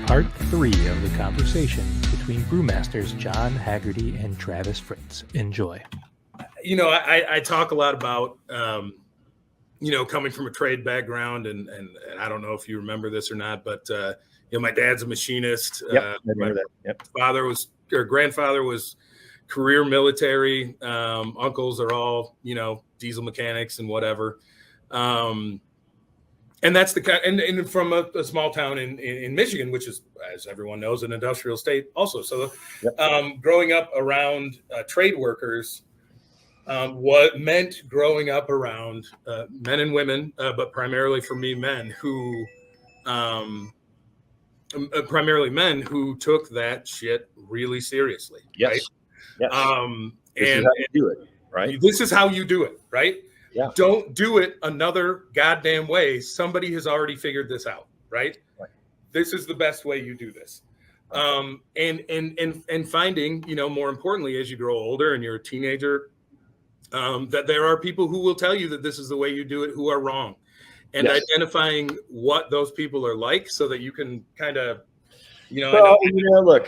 part 3 of the conversation between brewmasters John Haggerty and Travis Fritz. Enjoy. You know, I talk a lot about, you know, coming from a trade background, and I don't know if you remember this or not, but, you know, my dad's a machinist. Yep, I remember that. Yep. Grandfather was career military. Uncles are all, you know, diesel mechanics and whatever. And that's the kind, and from a small town in Michigan, which is, as everyone knows, an industrial state also. So growing up around trade workers, what meant growing up around men and women, but primarily for me, primarily men who took that shit really seriously. Yes. Right? Yes. This is how you do it, right? This is how you do it, right? Yeah. Don't do it another goddamn way. Somebody has already figured this out, right? This is the best way you do this. And finding, you know, more importantly, as you grow older and you're a teenager, that there are people who will tell you that this is the way you do it, who are wrong, and identifying what those people are like so that you can kind of, you know. Well, look,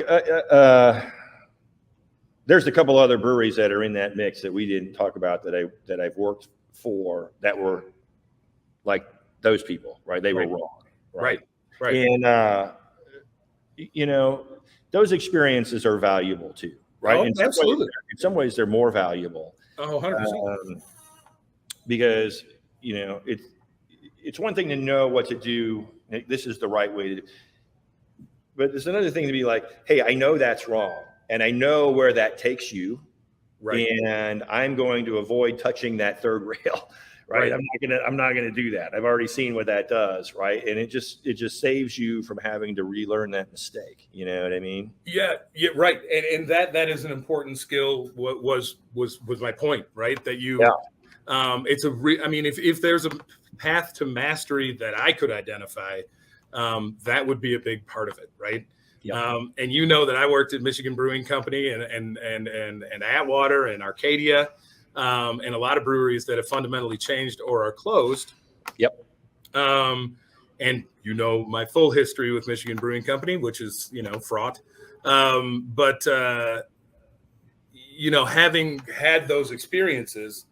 there's a couple other breweries that are in that mix that we didn't talk about that I've worked for that were like those people, right? They were wrong. Right. And, you know, those experiences are valuable too, right? Absolutely. In some ways, they're more valuable. Oh, 100%. Because, you know, it's one thing to know what to do. This is the right way to do. But there's another thing to be like, hey, I know that's wrong, and I know where that takes you. Right. And I'm going to avoid touching that third rail. Right. I'm not gonna do that. I've already seen what that does. Right. And it just saves you from having to relearn that mistake. You know what I mean? Yeah. Right. And that is an important skill. What was my point, right? That you, it's I mean, if there's a path to mastery that I could identify, that would be a big part of it. Right. Yeah. And you know that I worked at Michigan Brewing Company and Atwater and Arcadia, and a lot of breweries that have fundamentally changed or are closed. Yep. And you know my full history with Michigan Brewing Company, which is, you know, fraught. But you know, having had those experiences,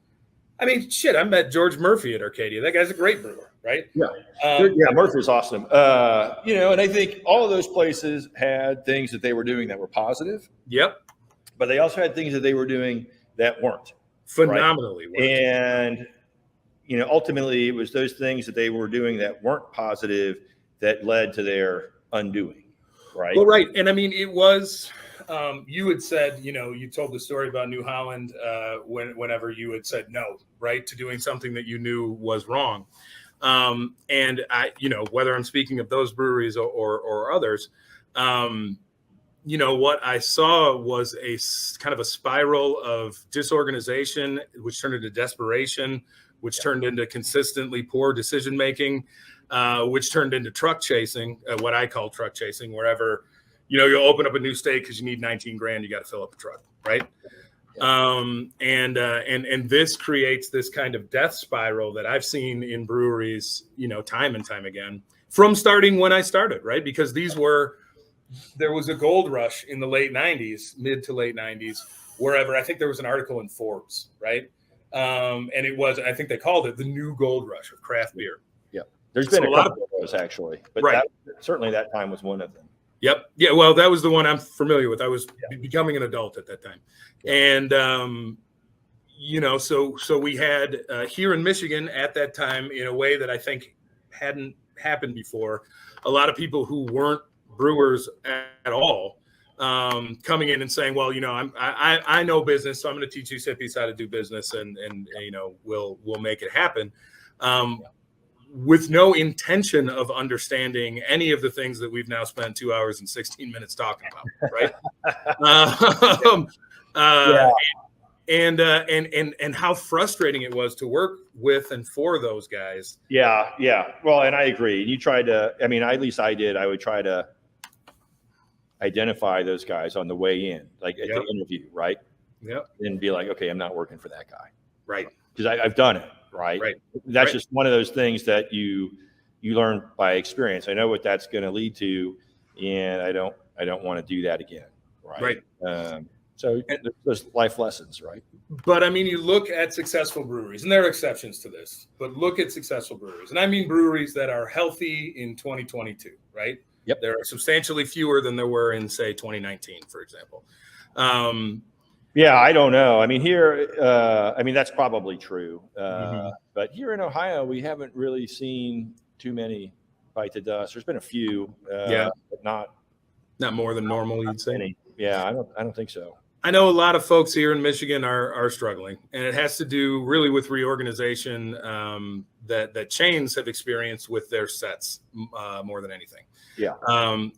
I mean, shit, I met George Murphy at Arcadia. That guy's a great brewer. Right. Yeah. Murphy's awesome. You know, and I think all of those places had things that they were doing that were positive. Yep. But they also had things that they were doing that weren't. Phenomenally. Right? And, you know, ultimately it was those things that they were doing that weren't positive that led to their undoing. Right. Well, right. And I mean, it was, you had said, you know, you told the story about New Holland whenever you had said no, right, to doing something that you knew was wrong. And I, you know, whether I'm speaking of those breweries or others, you know, what I saw was a kind of a spiral of disorganization, which turned into desperation, which turned into consistently poor decision-making, which turned into truck chasing, what I call truck chasing, wherever, you know, you'll open up a new state because you need 19 grand, you got to fill up a truck. Right. And this creates this kind of death spiral that I've seen in breweries, you know, time and time again from starting when I started, right? Because there was a gold rush in the late 90s, mid to late 90s, wherever. I think there was an article in Forbes, right? And it was, I think they called it the new gold rush of craft beer. Yeah. There's been a lot of those actually, but certainly that time was one of them. Yep. Yeah. Well, that was the one I'm familiar with. I was becoming an adult at that time. And, you know, so we had here in Michigan at that time, in a way that I think hadn't happened before, a lot of people who weren't brewers at all coming in and saying, well, you know, I know business, so I'm going to teach these hippies how to do business, and you know, we'll make it happen. With no intention of understanding any of the things that we've now spent 2 hours and 16 minutes talking about, right? And how frustrating it was to work with and for those guys. Yeah. Well, and I agree. And you tried to, I mean, at least I did. I would try to identify those guys on the way in, like at the interview, right? Yep. And be like, okay, I'm not working for that guy. Right. Because I've done it. Right. That's just one of those things that you learn by experience. I know what that's going to lead to and I don't want to do that again. Right. So there's life lessons, right? But I mean, you look at successful breweries, and there are exceptions to this, but look at successful breweries. And I mean breweries that are healthy in 2022, right? Yep. There are substantially fewer than there were in, say, 2019, for example. Yeah, I don't know. I mean, here, I mean, that's probably true. But here in Ohio, we haven't really seen too many bite the dust. There's been a few, but not more than normal, you'd say. Many. Yeah, I don't think so. I know a lot of folks here in Michigan are struggling, and it has to do really with reorganization that chains have experienced with their sets more than anything. Yeah.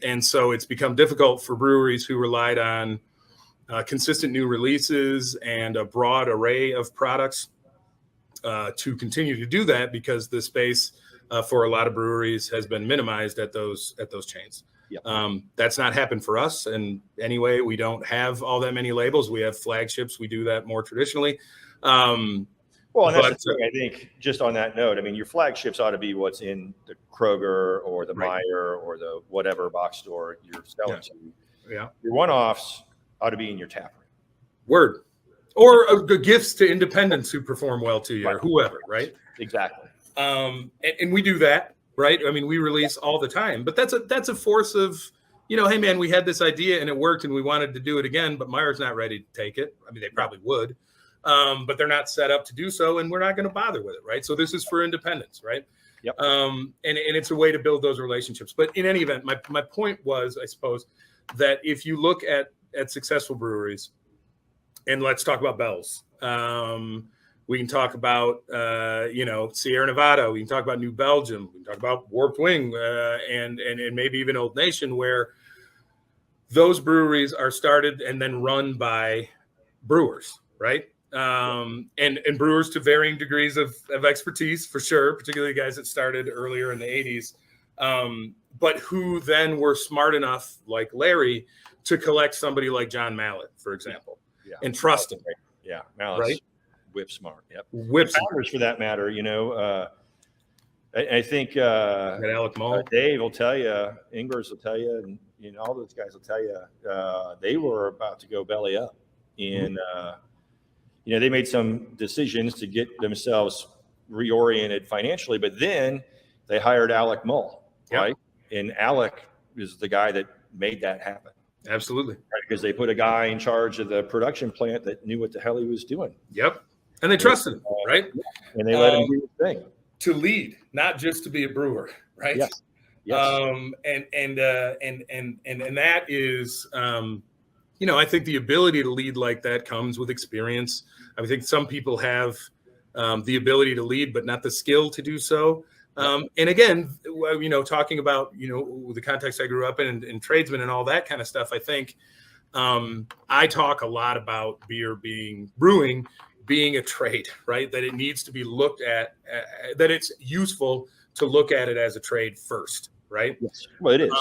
And so it's become difficult for breweries who relied on consistent new releases and a broad array of products to continue to do that, because the space for a lot of breweries has been minimized at those chains. Yeah. That's not happened for us. And anyway, we don't have all that many labels. We have flagships. We do that more traditionally. Well, and that's the thing, I think, just on that note, I mean, your flagships ought to be what's in the Kroger or the Meijer or the whatever box store you're selling to. Yeah. Your one-offs ought to be in your tap room. Word. Or gifts to independents who perform well to you, or whoever, right? Exactly. And we do that. Right. I mean, we release all the time, but that's a force of, hey, man, we had this idea and it worked and we wanted to do it again, but Meyer's not ready to take it. I mean, they probably would, but they're not set up to do so, and we're not going to bother with it. Right. So this is for independents. Right. Yep. And it's a way to build those relationships. But in any event, my point was, I suppose, that if you look at successful breweries, and let's talk about Bell's. We can talk about, Sierra Nevada. We can talk about New Belgium. We can talk about Warped Wing and maybe even Old Nation, where those breweries are started and then run by brewers, right? And brewers to varying degrees of expertise, for sure, particularly guys that started earlier in the 80s, but who then were smart enough, like Larry, to collect somebody like John Mallett, for example, and trust him. Yeah, Mallett's right? Whip smart. Yep. Whip founders, for that matter. I think Alec Mull. Dave will tell you, Ingers will tell you, and all those guys will tell you, they were about to go belly up, and they made some decisions to get themselves reoriented financially, but then they hired Alec Mull, right? And Alec is the guy that made that happen. Absolutely. Right? Because they put a guy in charge of the production plant that knew what the hell he was doing. Yep. And they trusted him, right? And they let him do his thing. To lead, not just to be a brewer, right? Yes. And that is, I think the ability to lead like that comes with experience. I think some people have the ability to lead, but not the skill to do so. And again, talking about, the context I grew up in tradesmen and all that kind of stuff, I think I talk a lot about brewing being a trade, right? That it needs to be looked at, that it's useful to look at it as a trade first, right? Yes. Well, it is.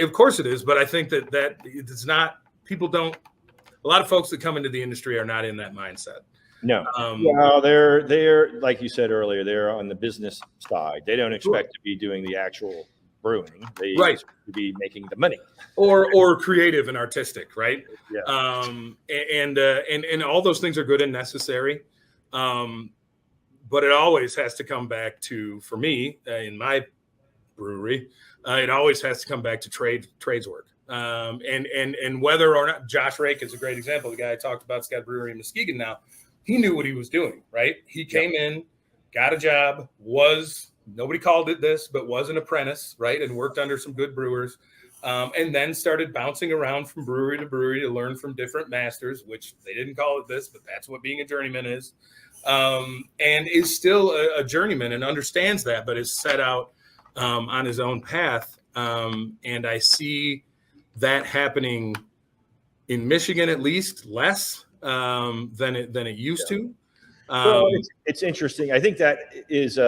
Of course it is, but I think that it's not, a lot of folks that come into the industry are not in that mindset. No, they're like you said earlier, they're on the business side. They don't expect to be doing the actual brewing. They expect to be making the money, or creative and artistic, right? Yeah. And all those things are good and necessary, but it always has to come back to, for me, in my brewery, it always has to come back to trades work. And whether or not, Josh Rake is a great example. The guy I talked about, Scott Brewery in Muskegon now. He knew what he was doing, right? He came in, got a job, nobody called it this, but was an apprentice, right? And worked under some good brewers, and then started bouncing around from brewery to brewery to learn from different masters, which they didn't call it this, but that's what being a journeyman is, and is still a journeyman and understands that, but is set out on his own path. And I see that happening in Michigan, at least less than it used to. Well, it's interesting. I think that is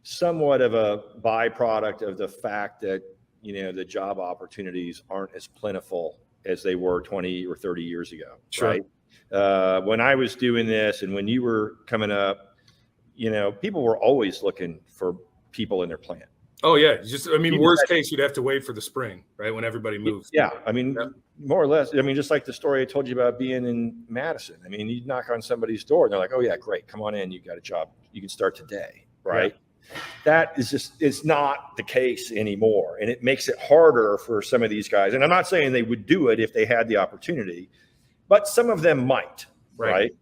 somewhat of a byproduct of the fact that the job opportunities aren't as plentiful as they were 20 or 30 years ago. Sure. Right? When I was doing this, and when you were coming up, people were always looking for people in their plant. Oh yeah, just I mean, You worst had- case, you'd have to wait for the spring, right, when everybody moves. Yeah, I mean, Yep. more or less. I mean, just like the story I told you about being in Madison. I mean, you knock on somebody's door and they're like, "Oh yeah, great, come on in. You got a job. You can start today." Right? That is just it's not the case anymore, and it makes it harder for some of these guys. And I'm not saying they would do it if they had the opportunity, but some of them might. Right?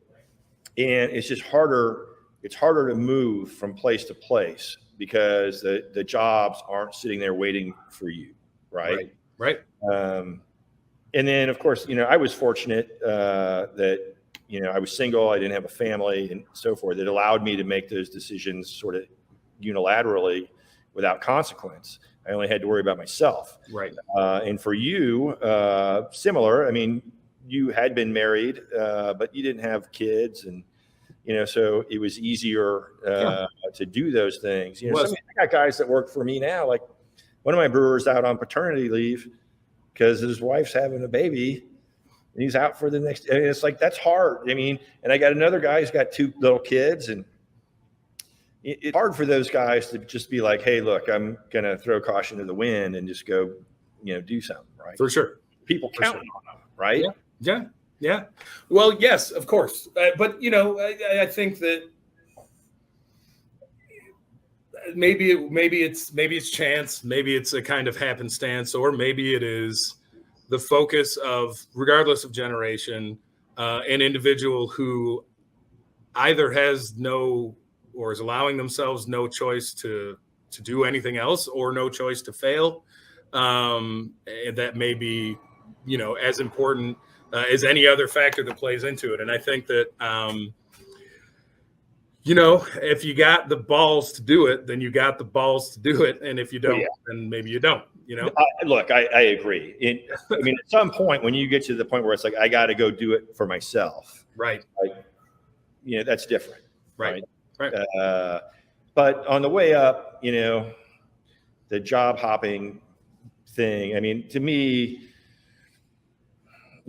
And it's just harder. It's harder to move from place to place because the jobs aren't sitting there waiting for you. Right. And then, of course, I was fortunate that, I was single, I didn't have a family and so forth. It allowed me to make those decisions sort of unilaterally without consequence. I only had to worry about myself. Right. And for you, similar, I mean, you had been married, but you didn't have kids and, so it was easier to do those things. I got guys that work for me now, like one of my brewers out on paternity leave because his wife's having a baby and he's out for the next, and it's like, that's hard. I mean, and I got another guy who's got 2 little kids, and it's hard for those guys to just be like, hey, look, I'm going to throw caution to the wind and just go, do something, right? For sure. People count on them, right? Yeah. Well, yes, of course. But, I think that maybe it's chance, maybe it's a kind of happenstance, or maybe it is the focus of, regardless of generation, an individual who either has no, or is allowing themselves no choice to do anything else, or no choice to fail. And that may be, as important as any other factor that plays into it. And I think that, if you got the balls to do it, then you got the balls to do it. And if you don't, then maybe you don't, Look, I agree. I mean, at some point when you get to the point where it's like, I got to go do it for myself. Right. Like, that's different. Right. But on the way up, the job hopping thing, I mean, to me,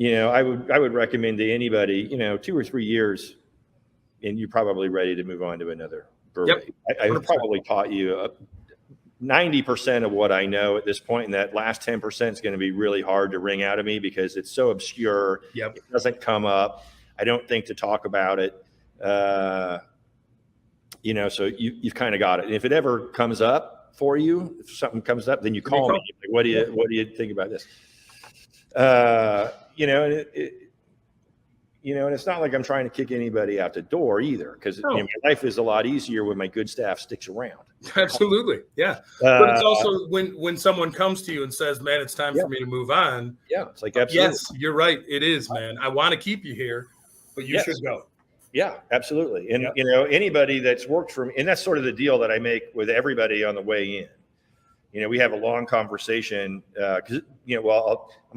I would recommend to anybody, 2 or 3 years, and you're probably ready to move on to another brewery. Yep. I probably taught you 90% of what I know at this point, and that last 10% is going to be really hard to wring out of me because it's so obscure. Yep. It doesn't come up. I don't think to talk about it. So you've kind of got it. And if it ever comes up for you, if something comes up, then you call me. Like, what do you think about this? And it's not like I'm trying to kick anybody out the door either, because my life is a lot easier when my good staff sticks around. Absolutely. Yeah. But it's also when someone comes to you and says, man, it's time for me to move on. Yeah. It's like, absolutely. Yes, you're right. It is, man. I want to keep you here, but you should go. Yeah, absolutely. And, anybody that's worked for me, and that's sort of the deal that I make with everybody on the way in. We have a long conversation because, I'm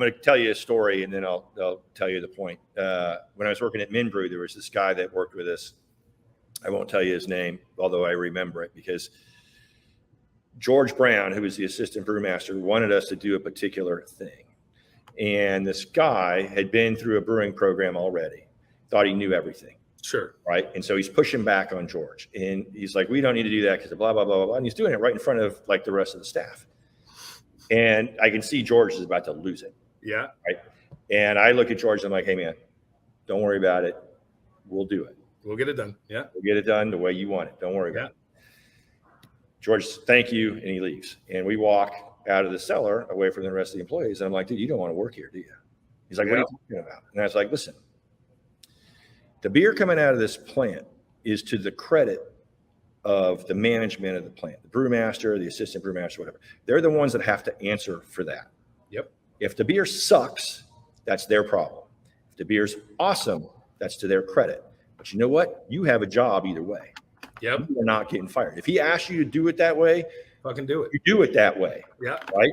going to tell you a story and then I'll tell you the point. When I was working at Minbrew, there was this guy that worked with us. I won't tell you his name, although I remember it, because George Brown, who was the assistant brewmaster, wanted us to do a particular thing. And this guy had been through a brewing program already, thought he knew everything. Sure. Right. And so he's pushing back on George, and he's like, we don't need to do that because blah, blah, blah, blah, blah. And he's doing it right in front of like the rest of the staff. And I can see George is about to lose it. Yeah. Right. And I look at George and I'm like, hey man, don't worry about it. We'll do it. We'll get it done. Yeah. We'll get it done the way you want it. Don't worry about it. George, thank you. And he leaves. And we walk out of the cellar away from the rest of the employees. And I'm like, dude, you don't want to work here, do you? He's like, what are you talking about? And I was like, listen, the beer coming out of this plant is to the credit of the management of the plant, the brewmaster, the assistant brewmaster, whatever. They're the ones that have to answer for that. Yep. If the beer sucks, that's their problem. If the beer's awesome, that's to their credit. But you know what? You have a job either way. Yep. You're not getting fired. If he asks you to do it that way, fucking do it. You do it that way. Yeah. Right?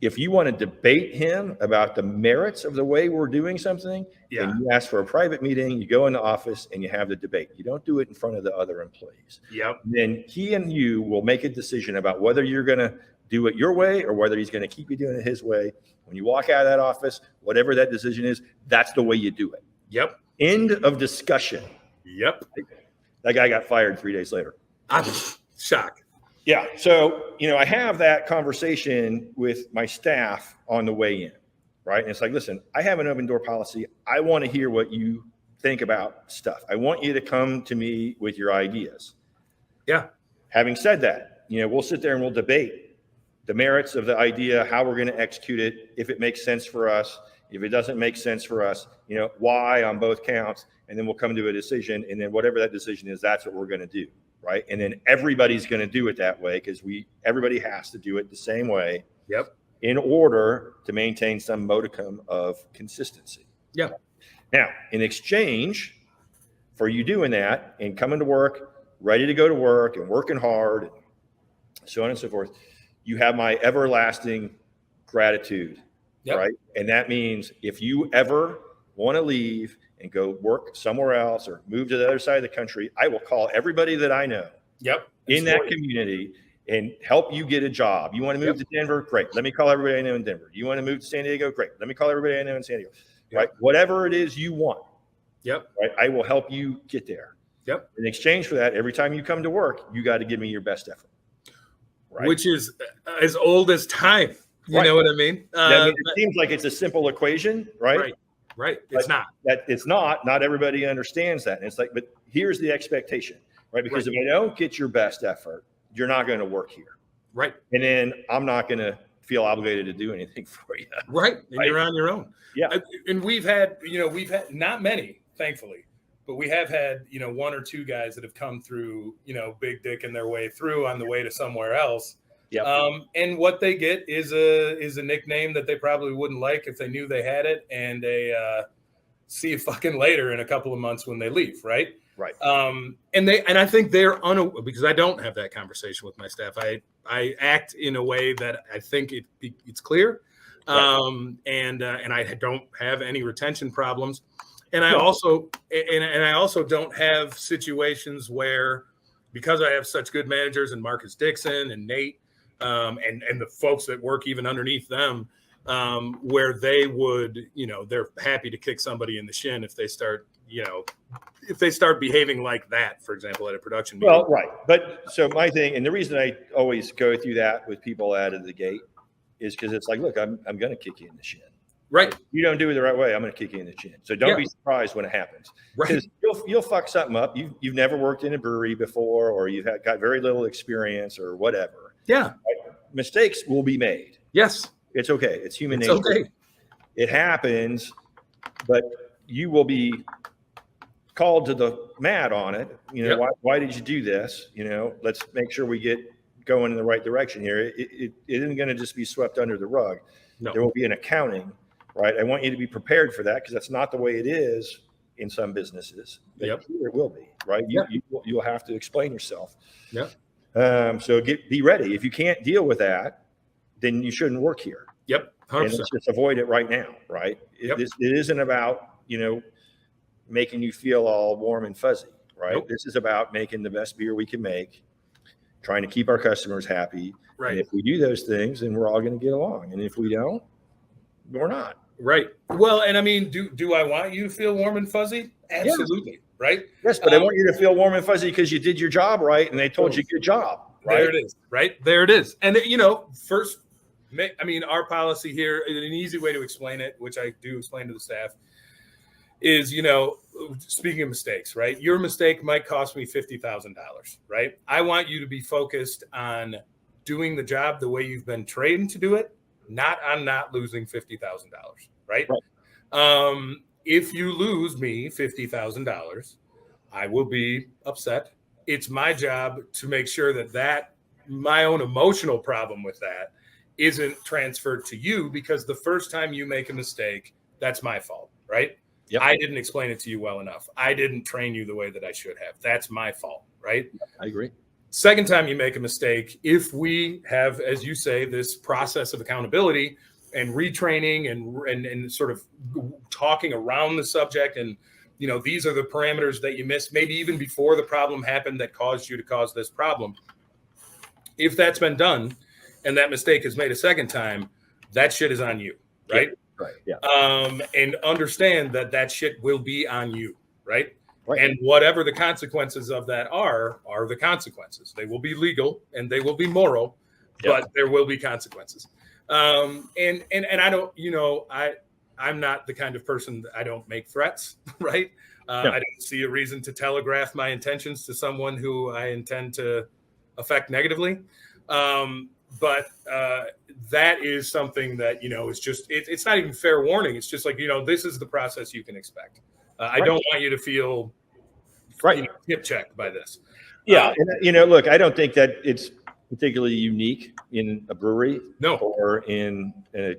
If you want to debate him about the merits of the way we're doing something, then you ask for a private meeting, you go in the office and you have the debate. You don't do it in front of the other employees. Yep. Then he and you will make a decision about whether you're going to do it your way or whether he's going to keep you doing it his way. When you walk out of that office, whatever that decision is, that's the way you do it. Yep. End of discussion. Yep. That guy got fired 3 days later. I'm shocked. Yeah. So, I have that conversation with my staff on the way in, right? And it's like, listen, I have an open door policy. I want to hear what you think about stuff. I want you to come to me with your ideas. Yeah. Having said that, we'll sit there and we'll debate the merits of the idea, how we're going to execute it, if it makes sense for us, if it doesn't make sense for us, why on both counts, and then we'll come to a decision. And then whatever that decision is, that's what we're going to do. Right. And then everybody's going to do it that way because everybody has to do it the same way. Yep. In order to maintain some modicum of consistency. Yeah. Now, in exchange for you doing that and coming to work, ready to go to work and working hard, and so on and so forth, you have my everlasting gratitude. Yep. Right. And that means if you ever want to leave and go work somewhere else or move to the other side of the country, I will call everybody that I know in that community and help you get a job. You want to move to Denver? Great. Let me call everybody I know in Denver. You want to move to San Diego? Great. Let me call everybody I know in San Diego. Right. Whatever it is you want. Yep. Right. I will help you get there. Yep. In exchange for that, every time you come to work, you got to give me your best effort. Right. Which is as old as time. You know what I mean? It seems like it's a simple equation, right? Right. It's not. It's not. Not everybody understands that. And it's like, but here's the expectation, right? Because if I don't get your best effort, you're not going to work here. Right. And then I'm not going to feel obligated to do anything for you. Right. And you're on your own. Yeah. And we've had not many, thankfully, but we have had, one or two guys that have come through, big dick in their way through on the way to somewhere else. Yep. And what they get is a nickname that they probably wouldn't like if they knew they had it, and see you fucking later in a couple of months when they leave, right? Right. And I think they're because I don't have that conversation with my staff. I act in a way that I think it's clear, and I don't have any retention problems, and I also don't have situations where, because I have such good managers and Marcus Dixon and Nate. And the folks that work even underneath them, where they would, they're happy to kick somebody in the shin if they start behaving like that, for example, at a production meeting. Well, right. But so my thing, and the reason I always go through that with people out of the gate is because it's like, look, I'm going to kick you in the shin. Right. You don't do it the right way, I'm going to kick you in the chin. So don't be surprised when it happens. Right. Because you'll fuck something up. You've never worked in a brewery before, or you've got very little experience or whatever. Yeah. Right? Mistakes will be made. Yes. It's okay. It's human nature. Okay. It happens, but you will be called to the mat on it. Why did you do this? Let's make sure we get going in the right direction here. It isn't going to just be swept under the rug. No. There will be an accounting, right? I want you to be prepared for that because that's not the way it is in some businesses. But here it will be, right? You'll have to explain yourself. Yeah. So be ready. If you can't deal with that, then you shouldn't work here. Yep. 100%. And let's just avoid it right now, right? Yep. It isn't about, making you feel all warm and fuzzy, right? Nope. This is about making the best beer we can make, trying to keep our customers happy. Right. And if we do those things, then we're all going to get along. And if we don't, we're not. Right. Well, and I mean, do I want you to feel warm and fuzzy? Absolutely. Yes. Right. Yes, but I want you to feel warm and fuzzy because you did your job right and they told you good job. Right? There it is. Right. There it is. And, first, our policy here, an easy way to explain it, which I do explain to the staff, is, speaking of mistakes, right? Your mistake might cost me $50,000, right? I want you to be focused on doing the job the way you've been trained to do it, not on not losing $50,000, right? If you lose me $50,000, I will be upset. It's my job to make sure that my own emotional problem with that isn't transferred to you, because the first time you make a mistake, that's my fault, right? Yep. I didn't explain it to you well enough. I didn't train you the way that I should have. That's my fault, right? I agree. Second time you make a mistake, if we have, as you say, this process of accountability and retraining and sort of talking around the subject, and these are the parameters that you missed, maybe even before the problem happened that caused you to cause this problem. If that's been done and that mistake is made a second time, that shit is on you, right? Right. Yeah. And understand that shit will be on you, right? Right. And whatever the consequences of that are the consequences. They will be legal and they will be moral, but there will be consequences. And I don't, I'm not the kind of person that I don't make threats, right? No. I don't see a reason to telegraph my intentions to someone who I intend to affect negatively. But that is something that, is just, it's not even fair warning. It's just like, this is the process you can expect. I don't want you to feel hip checked by this. Yeah. Look, I don't think that it's particularly unique in a brewery or in an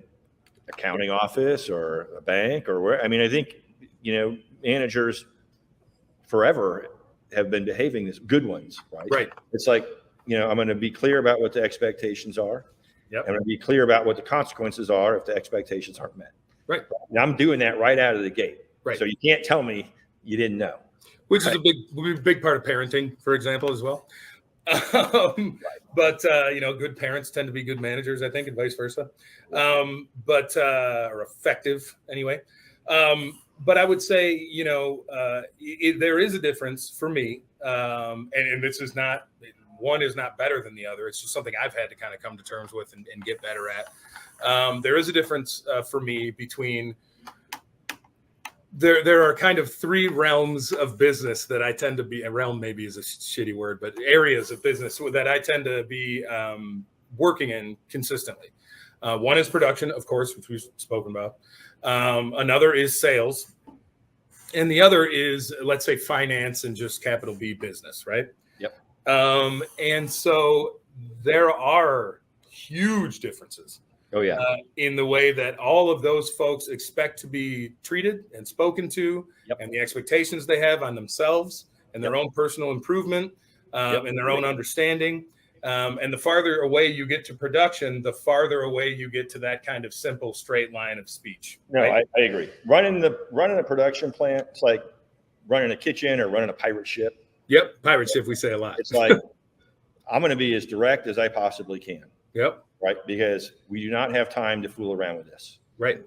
accounting office or a bank or where. I mean, I think, managers forever have been behaving this, good ones, right? Right. It's like, I'm going to be clear about what the expectations are. Yep. I'm going to be clear about what the consequences are if the expectations aren't met. Right. And I'm doing that right out of the gate. Right. So you can't tell me you didn't know. Which is a big part of parenting, for example, as well. But good parents tend to be good managers, I think, and vice versa. Or effective anyway. But I would say, there is a difference for me. And this is not, one is not better than the other. It's just something I've had to kind of come to terms with and get better at. There is a difference for me between there are kind of three realms of business that I tend to be, a realm maybe is a shitty word, but areas of business that I tend to be working in consistently. One is production, of course, which we've spoken about. Another is sales. And the other is, let's say, finance and just capital B business, right? Yep. And so there are huge differences. Oh, yeah. In the way that all of those folks expect to be treated and spoken to, and the expectations they have on themselves and their own personal improvement and their own understanding. And the farther away you get to production, the farther away you get to that kind of simple straight line of speech. No, right? I agree. Running a production plant, it's like running a kitchen or running a pirate ship. Yep, pirate ship, we say a lot. It's like, I'm going to be as direct as I possibly can. Yep. Right, because we do not have time to fool around with this. Right.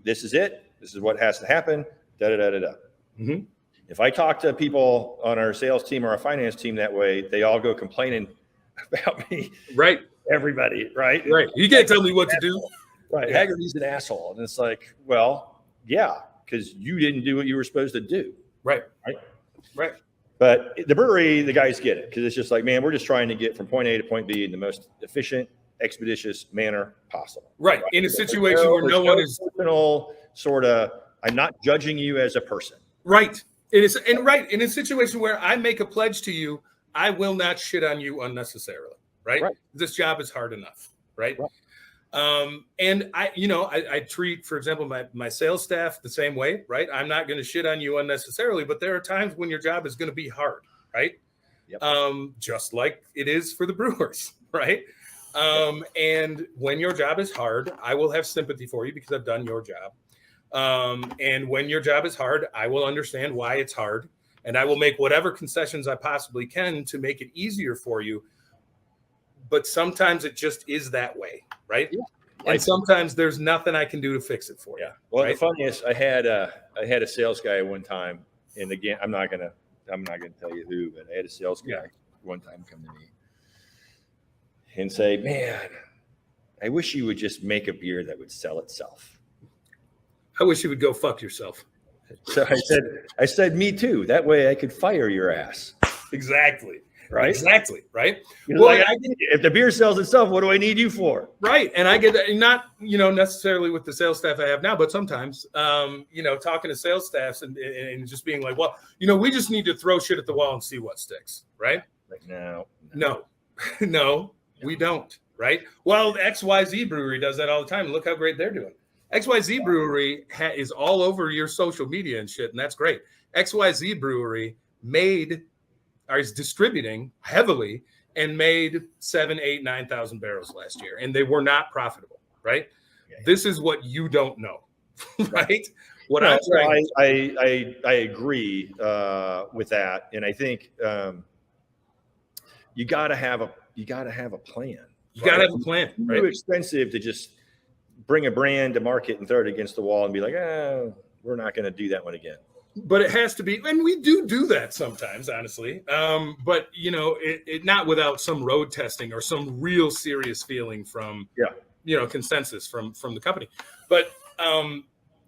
This is it. This is what has to happen. Da da da da da. Mm-hmm. If I talk to people on our sales team or our finance team that way, they all go complaining about me. Right. Everybody. Right. Right. You can't tell me what to do. Right. Yeah. Haggerty's an asshole, and it's like, well, yeah, because you didn't do what you were supposed to do. Right. Right. Right. But the brewery, the guys get it because it's just like, man, we're just trying to get from point A to point B in the most efficient, expeditious manner possible. Right. In a situation where no one is personal sort of, I'm not judging you as a person. Right. It is, and right in a situation where I make a pledge to you, I will not shit on you unnecessarily. Right. This job is hard enough. Right. And I treat, for example, my sales staff the same way. Right. I'm not going to shit on you unnecessarily, but there are times when your job is going to be hard. Right. Yep. Just like it is for the brewers. Right. And when your job is hard, I will have sympathy for you because I've done your job. And when your job is hard, I will understand why it's hard. And I will make whatever concessions I possibly can to make it easier for you. But sometimes it just is that way, right? Yeah. And sometimes there's nothing I can do to fix it for you. Well, the funny is, I had a sales guy one time, and again, I'm not gonna tell you who, but I had a sales guy one time come to me and say, man, I wish you would just make a beer that would sell itself. I wish you would go fuck yourself. So I said, me too. That way I could fire your ass. Exactly. Right. Exactly. Right. Well, like, if the beer sells itself, what do I need you for? Right. And I get that, not, necessarily with the sales staff I have now, but sometimes, talking to sales staffs and just being like, well, we just need to throw shit at the wall and see what sticks. Right. Like, no. We don't, right? Well, XYZ Brewery does that all the time. Look how great they're doing. XYZ Brewery is all over your social media and shit, and that's great. XYZ Brewery is distributing heavily and made 7,000, 8,000, 9,000 barrels last year, and they were not profitable, right? Yeah. This is what you don't know, right? What I'm trying. I agree with that, and I think you got to have a plan. You got to have a plan, right? Too expensive to just bring a brand to market and throw it against the wall and be like, we're not going to do that one again. but it has to be, and we do that sometimes, honestly. But it not without some road testing or some real serious feeling from consensus from the company. But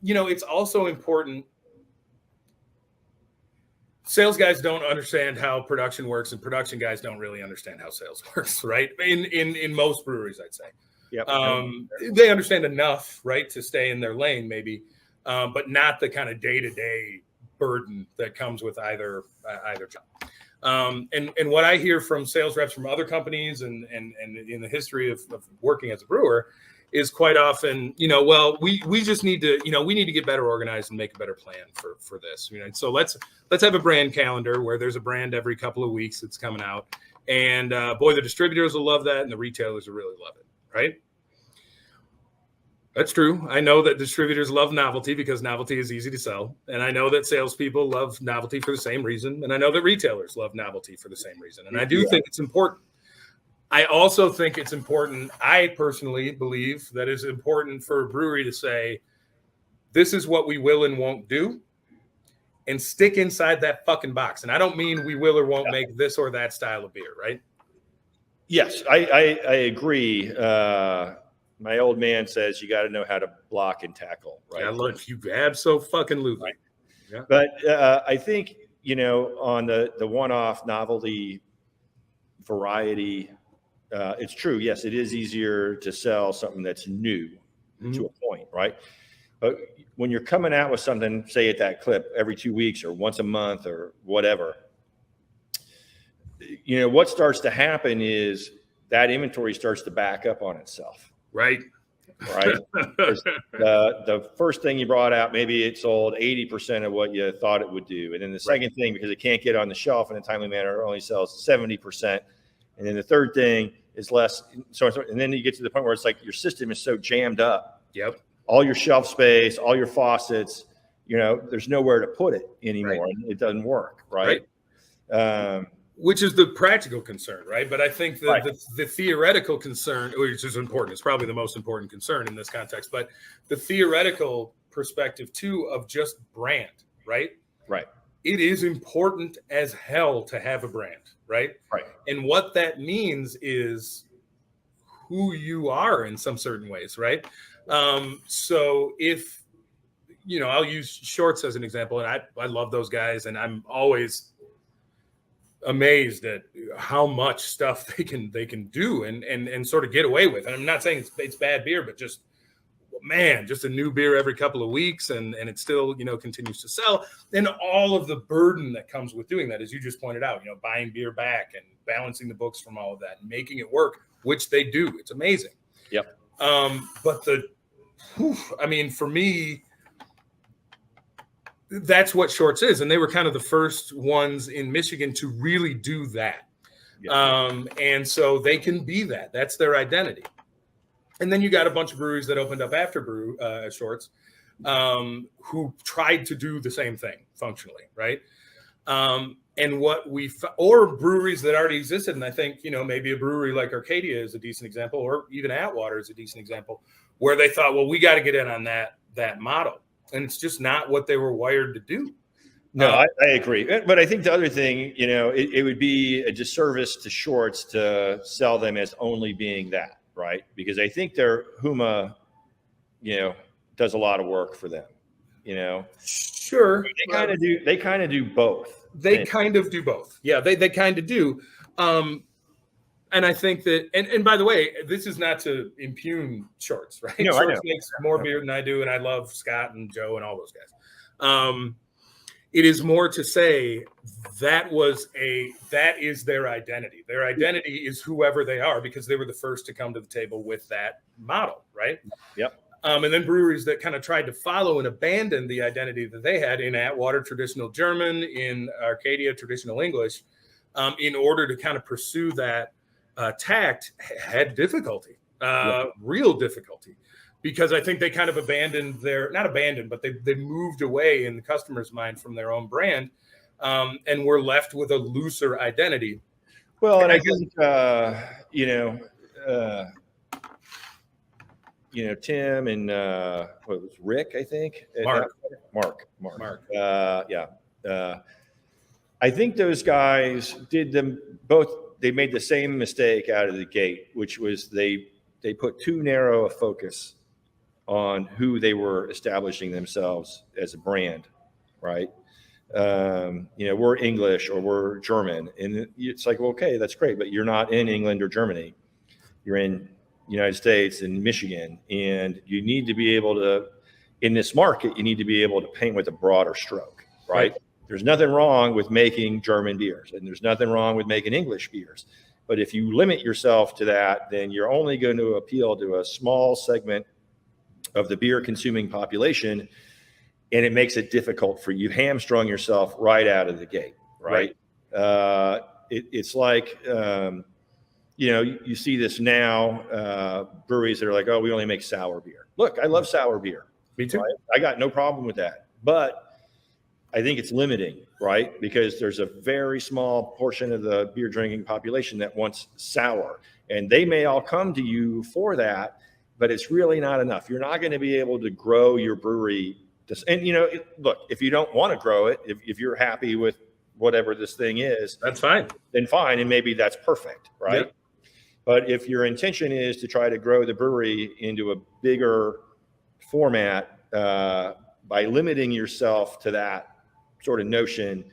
it's also important. Sales guys don't understand how production works, and production guys don't really understand how sales works, right? In most breweries, I'd say. Yep. They understand enough, right, to stay in their lane, maybe, but not the kind of day-to-day burden that comes with either job. And what I hear from sales reps from other companies and in the history of working as a brewer is quite often, we just need to, we need to get better organized and make a better plan for this. So let's have a brand calendar where there's a brand every couple of weeks that's coming out. And boy, the distributors will love that and the retailers will really love it, right? That's true. I know that distributors love novelty because novelty is easy to sell. And I know that salespeople love novelty for the same reason. And I know that retailers love novelty for the same reason. And I do think it's important. I also think it's important. I personally believe that it's important for a brewery to say, this is what we will and won't do, and stick inside that fucking box. And I don't mean we will or won't make this or that style of beer, right? Yes, I agree. My old man says you got to know how to block and tackle, right? Yeah, look, you abso-fucking-lutely. Right. Yeah. But I think, on the one-off novelty variety, it's true. Yes, it is easier to sell something that's new to a point, right? But when you're coming out with something, say at that clip every 2 weeks or once a month or whatever, what starts to happen is that inventory starts to back up on itself. Right. The first thing you brought out, maybe it sold 80% of what you thought it would do. And then the second thing, because it can't get on the shelf in a timely manner, it only sells 70%. And then the third thing is less. So, and then you get to the point where it's like your system is so jammed up. Yep. All your shelf space, all your faucets, there's nowhere to put it anymore. And it doesn't work. Right. Which is the practical concern, right? But I think the theoretical concern, which is important, it's probably the most important concern in this context, but the theoretical perspective too of just brand, right? Right. It is important as hell to have a brand, right? Right. And what that means is who you are in some certain ways, right? So if, I'll use Shorts as an example, and I love those guys, and I'm always amazed at how much stuff they can do and sort of get away with. And I'm not saying it's bad beer, but just a new beer every couple of weeks, and it still continues to sell. And all of the burden that comes with doing that, as you just pointed out, buying beer back and balancing the books from all of that and making it work, which they do. It's amazing. Yep. But for me, that's what Shorts is. And they were kind of the first ones in Michigan to really do that. Yeah. And so they can be that. That's their identity. And then you got a bunch of breweries that opened up after Shorts who tried to do the same thing functionally, right? And or breweries that already existed. And I think, maybe a brewery like Arcadia is a decent example, or even Atwater is a decent example, where they thought, well, we got to get in on that model. And it's just not what they were wired to do. No, I agree. But I think the other thing, it would be a disservice to Shorts to sell them as only being that, right? Because I think their Huma, does a lot of work for them, Sure. They kind of do. They kind of do both. They kind of do both. Yeah, they kind of do. And I think that, and by the way, this is not to impugn Shorts, right? No, Shorts makes more beer than I do, and I love Scott and Joe and all those guys. It is more to say that is their identity. Their identity is whoever they are, because they were the first to come to the table with that model, right? Yep. And then breweries that kind of tried to follow and abandon the identity that they had in Atwater, traditional German, in Arcadia, traditional English, in order to kind of pursue that tact, had difficulty, real difficulty, because I think they kind of but they moved away in the customer's mind from their own brand, and were left with a looser identity. Well, and I think, Tim and what was Rick, I think. Mark. Yeah. I think those guys did them both. They made the same mistake out of the gate, which was they put too narrow a focus on who they were establishing themselves as a brand, right? We're English or we're German, and it's like, well, okay, that's great, but you're not in England or Germany. You're in the United States and Michigan, and you need to be able to, in this market, you need to be able to paint with a broader stroke, right? There's nothing wrong with making German beers, and there's nothing wrong with making English beers. But if you limit yourself to that, then you're only going to appeal to a small segment of the beer consuming population, and it makes it difficult for you. Hamstrung yourself right out of the gate, right? It's like, you see this now, breweries that are like, oh, we only make sour beer. Look, I love sour beer. Me too. Right? I got no problem with that. But I think it's limiting, right? Because there's a very small portion of the beer drinking population that wants sour. And they may all come to you for that, but it's really not enough. You're not going to be able to grow your brewery. Look, if you don't want to grow it, if you're happy with whatever this thing is, that's fine. Then fine. And maybe that's perfect, right? Yep. But if your intention is to try to grow the brewery into a bigger format, by limiting yourself to that sort of notion,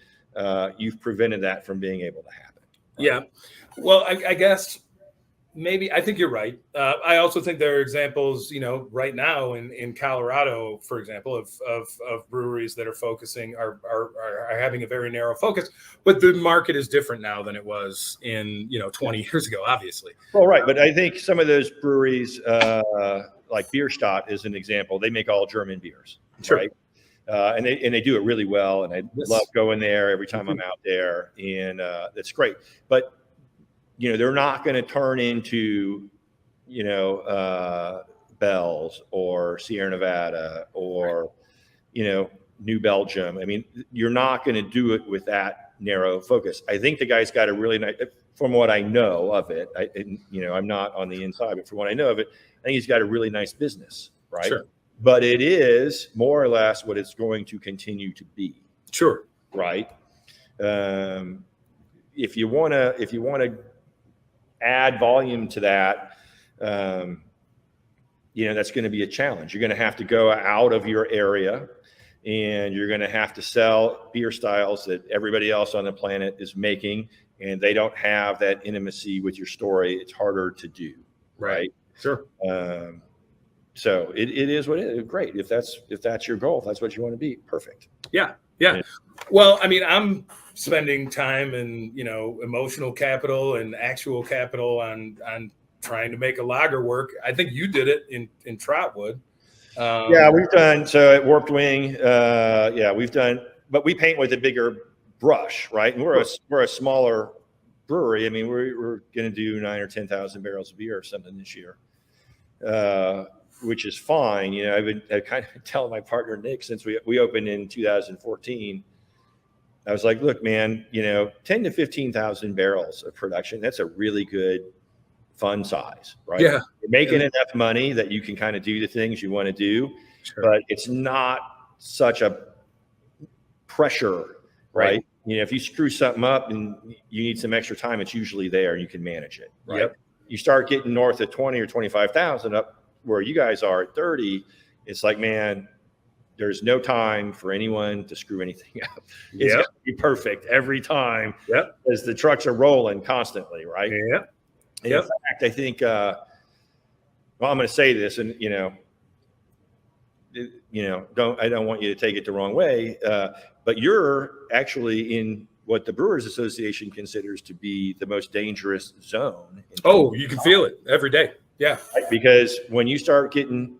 you've prevented that from being able to happen. Right? Yeah. Well, I guess maybe I think you're right. I also think there are examples, right now in Colorado, for example, of breweries that are focusing are having a very narrow focus, but the market is different now than it was in 20 years ago, obviously. Well, right, but I think some of those breweries, like Bierstadt is an example. They make all German beers, sure. Right? And they do it really well, and I love going there every time I'm out there, and that's great. But they're not going to turn into Bell's or Sierra Nevada or New Belgium. I mean, you're not going to do it with that narrow focus. I think the guy's got a really nice, from what I know of it. I'm not on the inside, but from what I know of it, I think he's got a really nice business, right? Sure. But it is more or less what it's going to continue to be. Sure. Right. If you want to add volume to that, that's going to be a challenge. You're going to have to go out of your area, and you're going to have to sell beer styles that everybody else on the planet is making, and they don't have that intimacy with your story. It's harder to do. Right. Sure. So it is what it is. Great. If that's your goal, if that's what you want to be, perfect. Yeah. Well, I mean, I'm spending time and emotional capital and actual capital on trying to make a lager work. I think you did it in Trotwood. We've done so at Warped Wing. We've done, but we paint with a bigger brush, right? And we're a smaller brewery. I mean, we're going to do 9,000 or 10,000 barrels of beer or something this year. Which is fine. I've kind of telling my partner Nick since we opened in 2014. I was like, look, man, 10 to 15,000 barrels of production. That's a really good fund size, right? Yeah. You're making enough money that you can kind of do the things you want to do, sure. But it's not such a pressure, right? If you screw something up and you need some extra time, it's usually there. You can manage it, right? Yep. You start getting north of 20 or 25,000 up where you guys are at 30, it's like, man, there's no time for anyone to screw anything up. It's got to be perfect every time as the trucks are rolling constantly, right? Yeah. In fact, I think, I'm going to say this, and I don't want you to take it the wrong way, but you're actually in what the Brewers Association considers to be the most dangerous zone. Oh, you can feel it every day. Yeah. Right? Because when you start getting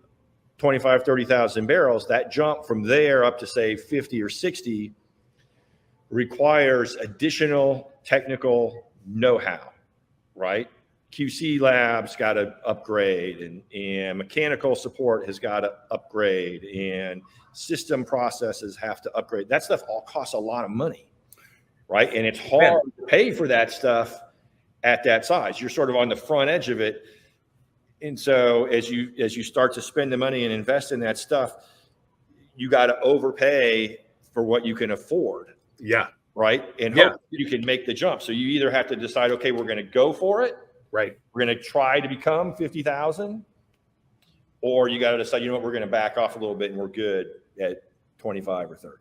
25, 30,000 barrels, that jump from there up to say 50 or 60 requires additional technical know-how, right? QC labs got to upgrade, and mechanical support has got to upgrade, and system processes have to upgrade. That stuff all costs a lot of money, right? And it's hard to pay for that stuff at that size. You're sort of on the front edge of it. And so as you start to spend the money and invest in that stuff, you got to overpay for what you can afford. Yeah. Right. And hope you can make the jump. So you either have to decide, okay, we're going to go for it. Right. We're going to try to become 50,000, or you got to decide, you know what, we're going to back off a little bit and we're good at 25 or 30.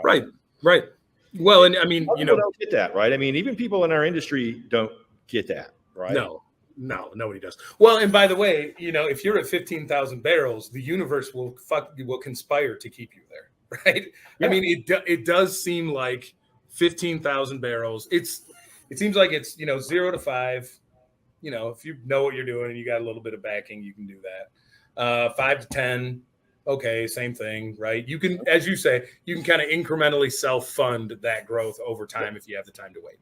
Right. Right. Well, and I mean, People don't get that, right? I mean, even people in our industry don't get that, right? No, nobody does. Well, and by the way, if you're at 15,000 barrels, the universe will conspire to keep you there, right? Yeah. I mean, it does seem like 15,000 barrels. It seems like it's 0 to 5. If you know what you're doing and you got a little bit of backing, you can do that. 5 to 10. Okay, same thing, right? You can, as you say, you can kind of incrementally self-fund that growth over time if you have the time to wait,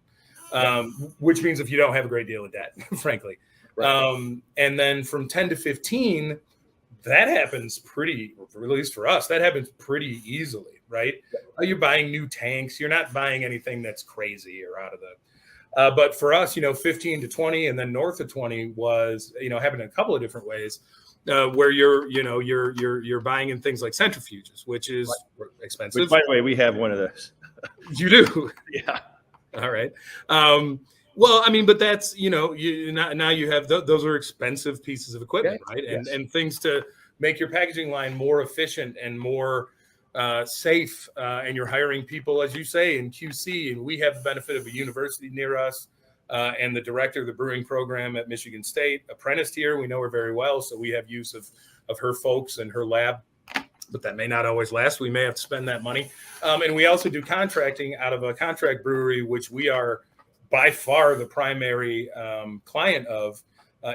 which means if you don't have a great deal of debt, frankly. Right. And then from 10 to 15, that happens or at least for us, that happens pretty easily, right? You're buying new tanks. You're not buying anything that's crazy or out of the but for us, 15 to 20 and then north of 20 was, happened in a couple of different ways. Where you're buying in things like centrifuges, which is expensive. Which, by the way, we have one of those. You do, yeah. All right. Well, I mean, but that's now you have those are expensive pieces of equipment, right? And things to make your packaging line more efficient and more safe. And you're hiring people, as you say, in QC, and we have the benefit of a university near us. And the director of the brewing program at Michigan State apprenticed here. We know her very well, so we have use of her folks and her lab, but that may not always last. We may have to spend that money. And we also do contracting out of a contract brewery, which we are by far the primary client of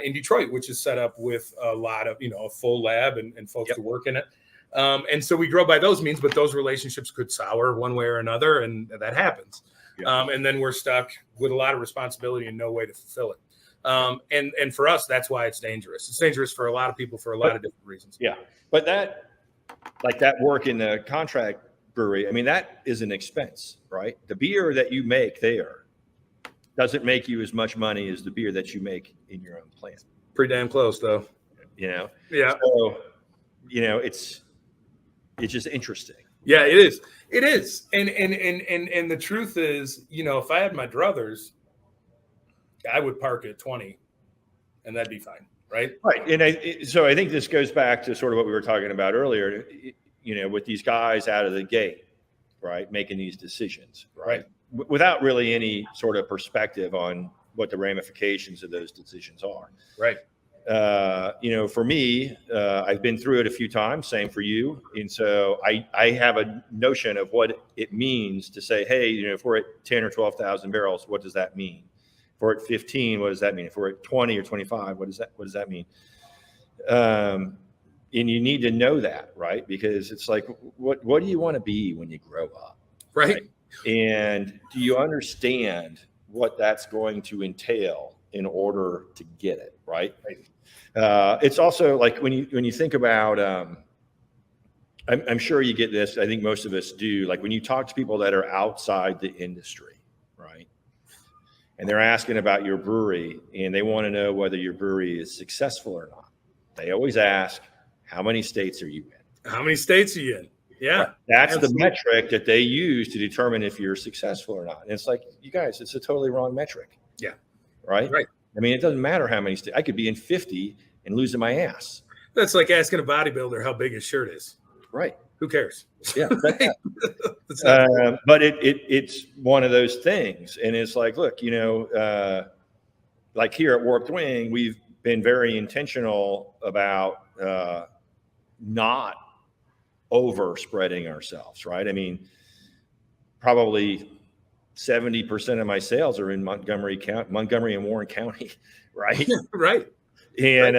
in Detroit, which is set up with a lot of, a full lab and folks who work in it. And so we grow by those means, but those relationships could sour one way or another, and that happens. And then we're stuck with a lot of responsibility and no way to fulfill it. And for us, that's why it's dangerous. It's dangerous for a lot of people for a lot of different reasons. Yeah. But that work in the contract brewery, I mean, that is an expense, right? The beer that you make there doesn't make you as much money as the beer that you make in your own plant. Pretty damn close, though. Yeah. So, it's just interesting. Yeah, it is. It is. And the truth is, if I had my druthers, I would park at 20 and that'd be fine. Right. Right. And so I think this goes back to sort of what we were talking about earlier, with these guys out of the gate, right, making these decisions, right, without really any sort of perspective on what the ramifications of those decisions are. Right. For me, I've been through it a few times, same for you. And so I have a notion of what it means to say, hey, if we're at 10 or 12,000 barrels, what does that mean? If we're at 15, what does that mean? If we're at 20 or 25, what does that mean? And you need to know that, right? Because it's like, what do you want to be when you grow up? Right. And do you understand what that's going to entail in order to get it? Right. It's also like when you think about, I'm sure you get this. I think most of us do. Like when you talk to people that are outside the industry, right? And they're asking about your brewery and they want to know whether your brewery is successful or not. They always ask, how many states are you in? How many states are you in? Yeah. Right. That's absolutely the metric that they use to determine if you're successful or not. And it's like, you guys, it's a totally wrong metric. Yeah. Right. Right. I mean, it doesn't matter how many states. I could be in 50 and losing my ass. That's like asking a bodybuilder how big his shirt is. Right. Who cares? Yeah. But it's one of those things. And it's like, look, like here at Warped Wing, we've been very intentional about not over spreading ourselves. Right. I mean, probably 70% of my sales are in Montgomery and Warren County. Right. Right. And,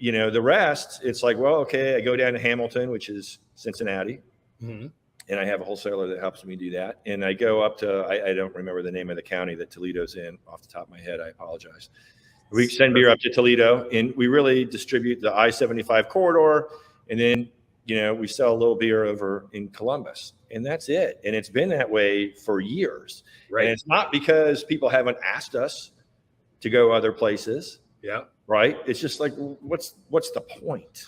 the rest, it's like, well, okay, I go down to Hamilton, which is Cincinnati. Mm-hmm. And I have a wholesaler that helps me do that. And I go up to, I don't remember the name of the county that Toledo's in off the top of my head. I apologize. We send beer up to Toledo and we really distribute the I-75 corridor. And then, we sell a little beer over in Columbus and that's it. And it's been that way for years. Right. And it's not because people haven't asked us to go other places. Yeah. right? It's just like, what's the point?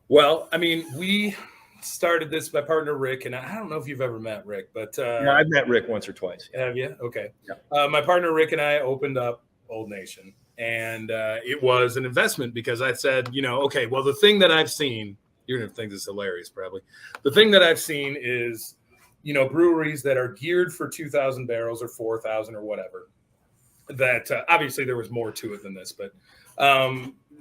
Well, I mean, we started this, my partner Rick, and I don't know if you've ever met Rick, but Yeah, I've met Rick once or twice. have you? Okay. Yeah. My partner Rick and I opened up Old Nation, and it was an investment because I said, okay, well, the thing that I've seen, you're going to think this is hilarious, probably. The thing that I've seen is, breweries that are geared for 2,000 barrels or 4,000 or whatever, that obviously there was more to it than this, but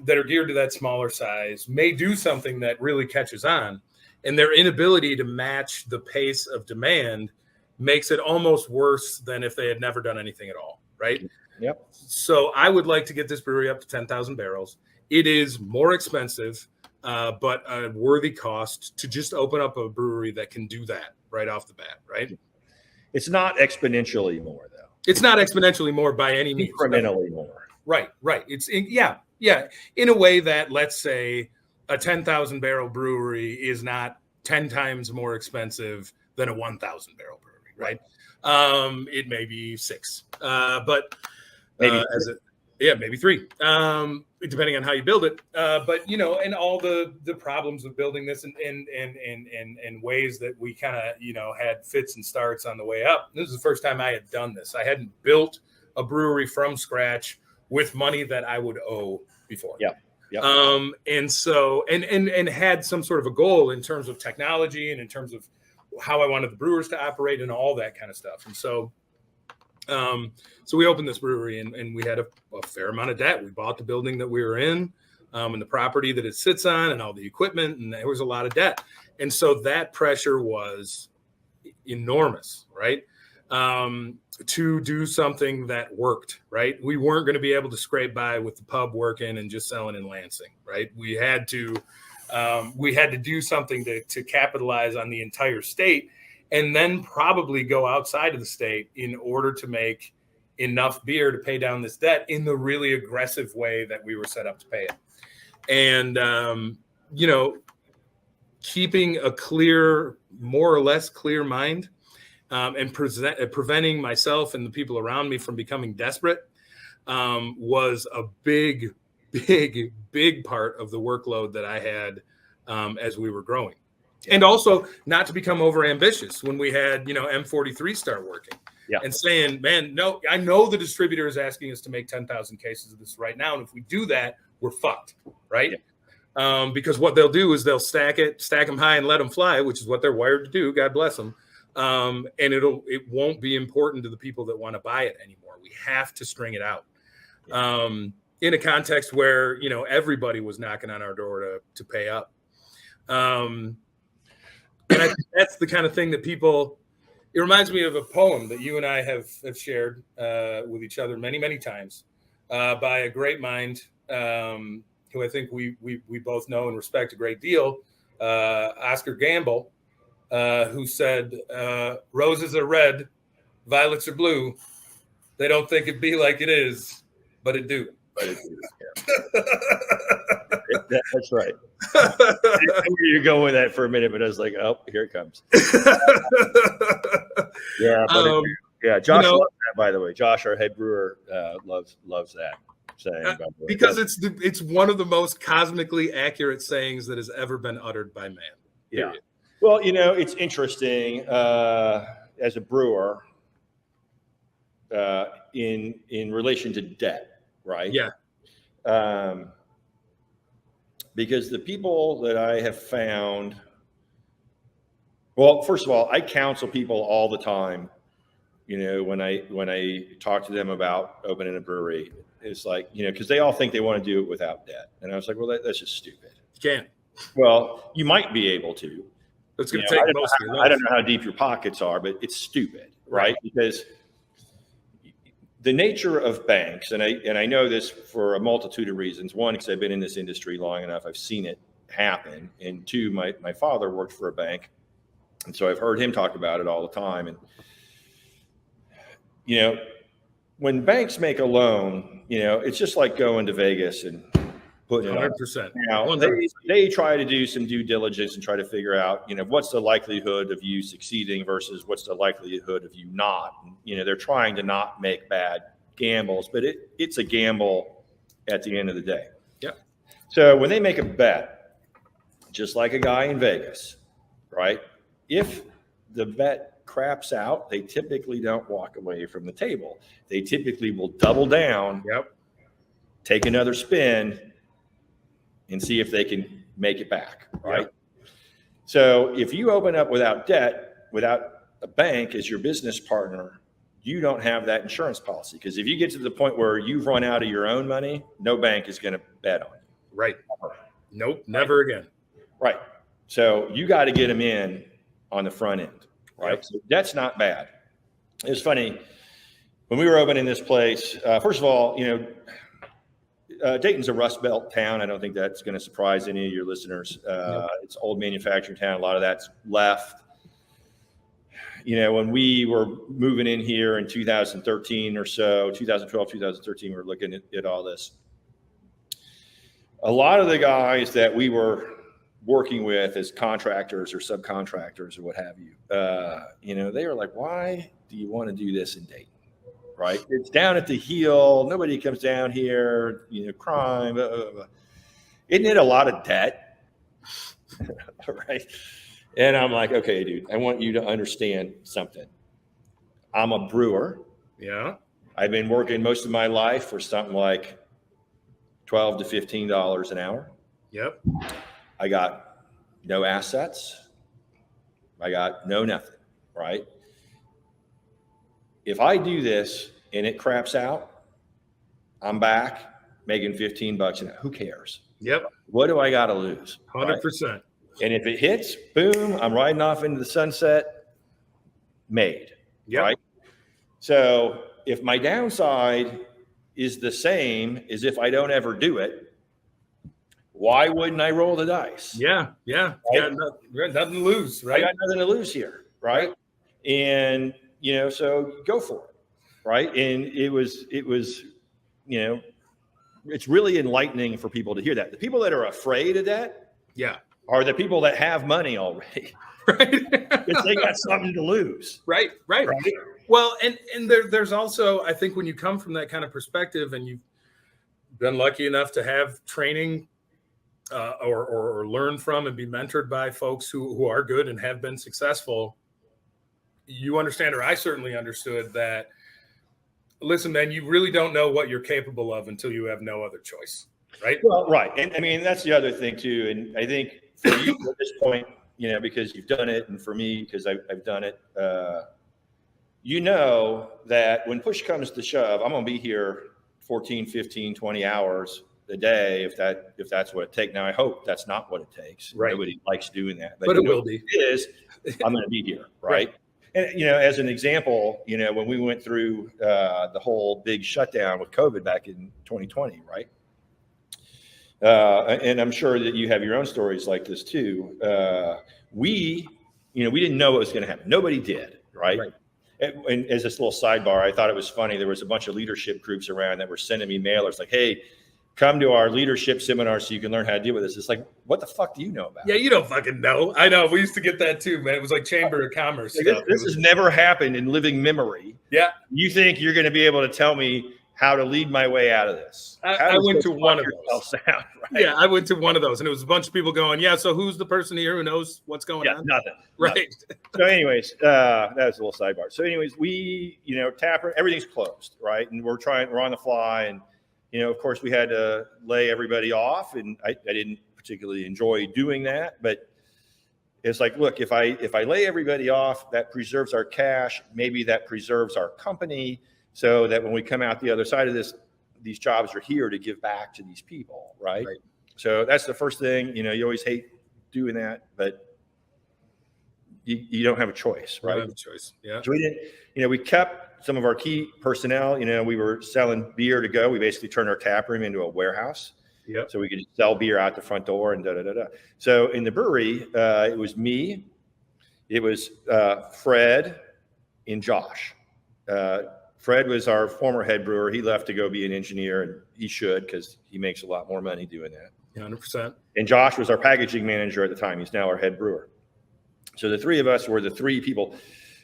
that are geared to that smaller size may do something that really catches on, and their inability to match the pace of demand makes it almost worse than if they had never done anything at all, right? Yep. So I would like to get this brewery up to 10,000 barrels. It is more expensive, but a worthy cost to just open up a brewery that can do that right off the bat, right? It's not exponentially more, though. It's not exponentially more by any means. Incrementally more. Right. It's in a way that, let's say, a 10,000 barrel brewery is not 10 times more expensive than a 1,000 barrel brewery, right? It may be 6, but Maybe maybe 3, depending on how you build it. But and all the problems of building this and ways that we kind of had fits and starts on the way up. This is the first time I had done this. I hadn't built a brewery from scratch with money that I would owe before. Yeah. Yep. And so and had some sort of a goal in terms of technology and in terms of how I wanted the brewers to operate and all that kind of stuff. And so we opened this brewery and we had a fair amount of debt. We bought the building that we were in, and the property that it sits on and all the equipment, and there was a lot of debt. And so that pressure was enormous, right? To do something that worked, right? We weren't going to be able to scrape by with the pub working and just selling in Lansing, right? We had to do something to capitalize on the entire state, and then probably go outside of the state in order to make enough beer to pay down this debt in the really aggressive way that we were set up to pay it. And, keeping a clear, more or less clear mind, and preventing myself and the people around me from becoming desperate was a big part of the workload that I had as we were growing. And also not to become over ambitious when we had, M43 start working and saying, man, no, I know the distributor is asking us to make 10,000 cases of this right now. And if we do that, we're fucked. Right. Yeah. Because what they'll do is they'll stack them high and let them fly, which is what they're wired to do. God bless them. And it won't be important to the people that want to buy it anymore. We have to string it out. In a context where, everybody was knocking on our door to pay up. And I think that's the kind of thing that it reminds me of a poem that you and I have shared with each other many, many times by a great mind who I think we both know and respect a great deal, Oscar Gamble, who said, roses are red, violets are blue. They don't think it be like it is, but it do. That's right. You're going with that for a minute, but I was like, oh, here it comes. Yeah, Josh loves that, by the way. Josh, our head brewer, loves that saying. Because it's one of the most cosmically accurate sayings that has ever been uttered by man. Period. Yeah. Well, it's interesting as a brewer in relation to debt, right? Yeah. Because the people that I have found, well, first of all, I counsel people all the time. When I talk to them about opening a brewery, it's like, because they all think they want to do it without debt, and I was like, well, that's just stupid. You can't. Well, you might be able to. It's going to take most of your life. I don't know how deep your pockets are, but it's stupid, right? Because the nature of banks, and I know this for a multitude of reasons. One, because I've been in this industry long enough, I've seen it happen. And two, my father worked for a bank, and so I've heard him talk about it all the time. And when banks make a loan, it's just like going to Vegas and putting it 100%. Now, they try to do some due diligence and try to figure out, what's the likelihood of you succeeding versus what's the likelihood of you not. They're trying to not make bad gambles, but it's a gamble at the end of the day. Yep. So when they make a bet, just like a guy in Vegas, right? If the bet craps out, they typically don't walk away from the table. They typically will double down, Yep. take another spin, and see if they can make it back, right? Yep. So if you open up without debt, without a bank as your business partner, you don't have that insurance policy. Because if you get to the point where you've run out of your own money, no bank is going to bet on you. Right. Nope. Never again. Right. So you got to get them in on the front end, right? Yep. So that's not bad. It's funny when we were opening this place. First of all, Dayton's a Rust Belt town. I don't think that's going to surprise any of your listeners. Nope. It's old manufacturing town. A lot of that's left. When we were moving in here in 2013 or so, 2012, 2013, we were looking at all this. A lot of the guys that we were working with as contractors or subcontractors or what have you, they were like, why do you want to do this in Dayton? Right? It's down at the heel. Nobody comes down here, crime. Blah, blah, blah. Isn't it a lot of debt? Right? And I'm like, okay, dude, I want you to understand something. I'm a brewer. Yeah. I've been working most of my life for something like $12 to $15 an hour. Yep. I got no assets. I got no nothing, right? If I do this and it craps out, I'm back making $15 an hour. Who cares? Yep. What do I got to lose? 100%. Right? And if it hits, boom, I'm riding off into the sunset, made. Yep. Right? So if my downside is the same as if I don't ever do it, why wouldn't I roll the dice? Yeah. Yeah. Right? Nothing to lose, right? I got nothing to lose here, right? And so go for it, right? And it was, it's really enlightening for people to hear that. The people that are afraid of that, Yeah. are the people that have money already, Right. because they got something to lose. Right. Well, and there's also, I think, when you come from that kind of perspective and you've been lucky enough to have training or learn from and be mentored by folks who are good and have been successful, you understand, or I certainly understood that, listen, man, you really don't know what you're capable of until you have no other choice. Right. Well, right. And I mean, that's the other thing too. And I think for you at this point, because you've done it, and for me, because I've done it, that when push comes to shove, I'm going to be here 14, 15, 20 hours a day if that's what it takes. Now, I hope that's not what it takes. Right. Nobody likes doing that. But it will be. It is. I'm going to be here. Right. And, as an example, when we went through the whole big shutdown with COVID back in 2020, right? And I'm sure that you have your own stories like this too. We didn't know what was going to happen. Nobody did, right? And as this little sidebar, I thought it was funny. There was a bunch of leadership groups around that were sending me mailers like, hey, come to our leadership seminar so you can learn how to deal with this. It's like, what the fuck do you know about it? Yeah, you don't fucking know. I know. We used to get that too, man. It was like Chamber of Commerce Like, stuff. this has never happened in living memory. Yeah. You think you're going to be able to tell me how to lead my way out of this? I went to one of those. Right? Yeah, I went to one of those, and it was a bunch of people going, yeah, so who's the person here who knows what's going on? Nothing. Right. So anyways, that was a little sidebar. So anyways, we, Tapper, everything's closed, right? And we're on the fly. And, of course, we had to lay everybody off. And I didn't particularly enjoy doing that. But it's like, look, if I lay everybody off, that preserves our cash. Maybe that preserves our company so that when we come out the other side of this, these jobs are here to give back to these people, right? So that's the first thing. You always hate doing that, but you don't have a choice, right? You don't have a choice. Yeah. So we didn't, we kept some of our key personnel. We were selling beer to go. We basically turned our tap room into a warehouse. Yep. So we could just sell beer out the front door and da-da-da-da. So in the brewery, it was me, it was Fred and Josh. Fred was our former head brewer. He left to go be an engineer, and he should, because he makes a lot more money doing that. 100%. And Josh was our packaging manager at the time. He's now our head brewer. So the three of us were the three people.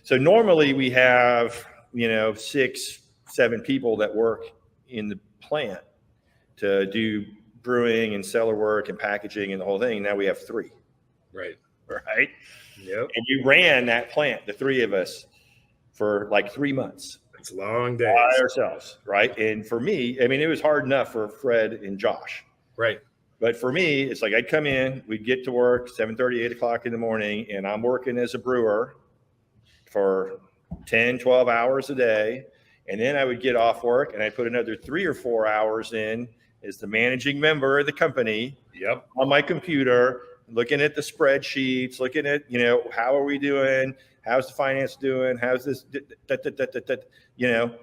So normally we have, 6, 7 people that work in the plant. to do brewing and cellar work and packaging and the whole thing. Now we have 3. Right. Right. Yep. And you ran that plant, the 3 of us, for like 3 months. It's long days. By ourselves. Right. And for me, I mean, it was hard enough for Fred and Josh. Right. But for me, it's like I'd come in, we'd get to work 7:30, 8 o'clock in the morning, and I'm working as a brewer for 10, 12 hours a day. And then I would get off work and I'd put another 3 or 4 hours in as the managing member of the company. Yep. On my computer, looking at the spreadsheets, looking at, you know, how are we doing? How's the finance doing? How's this, you know?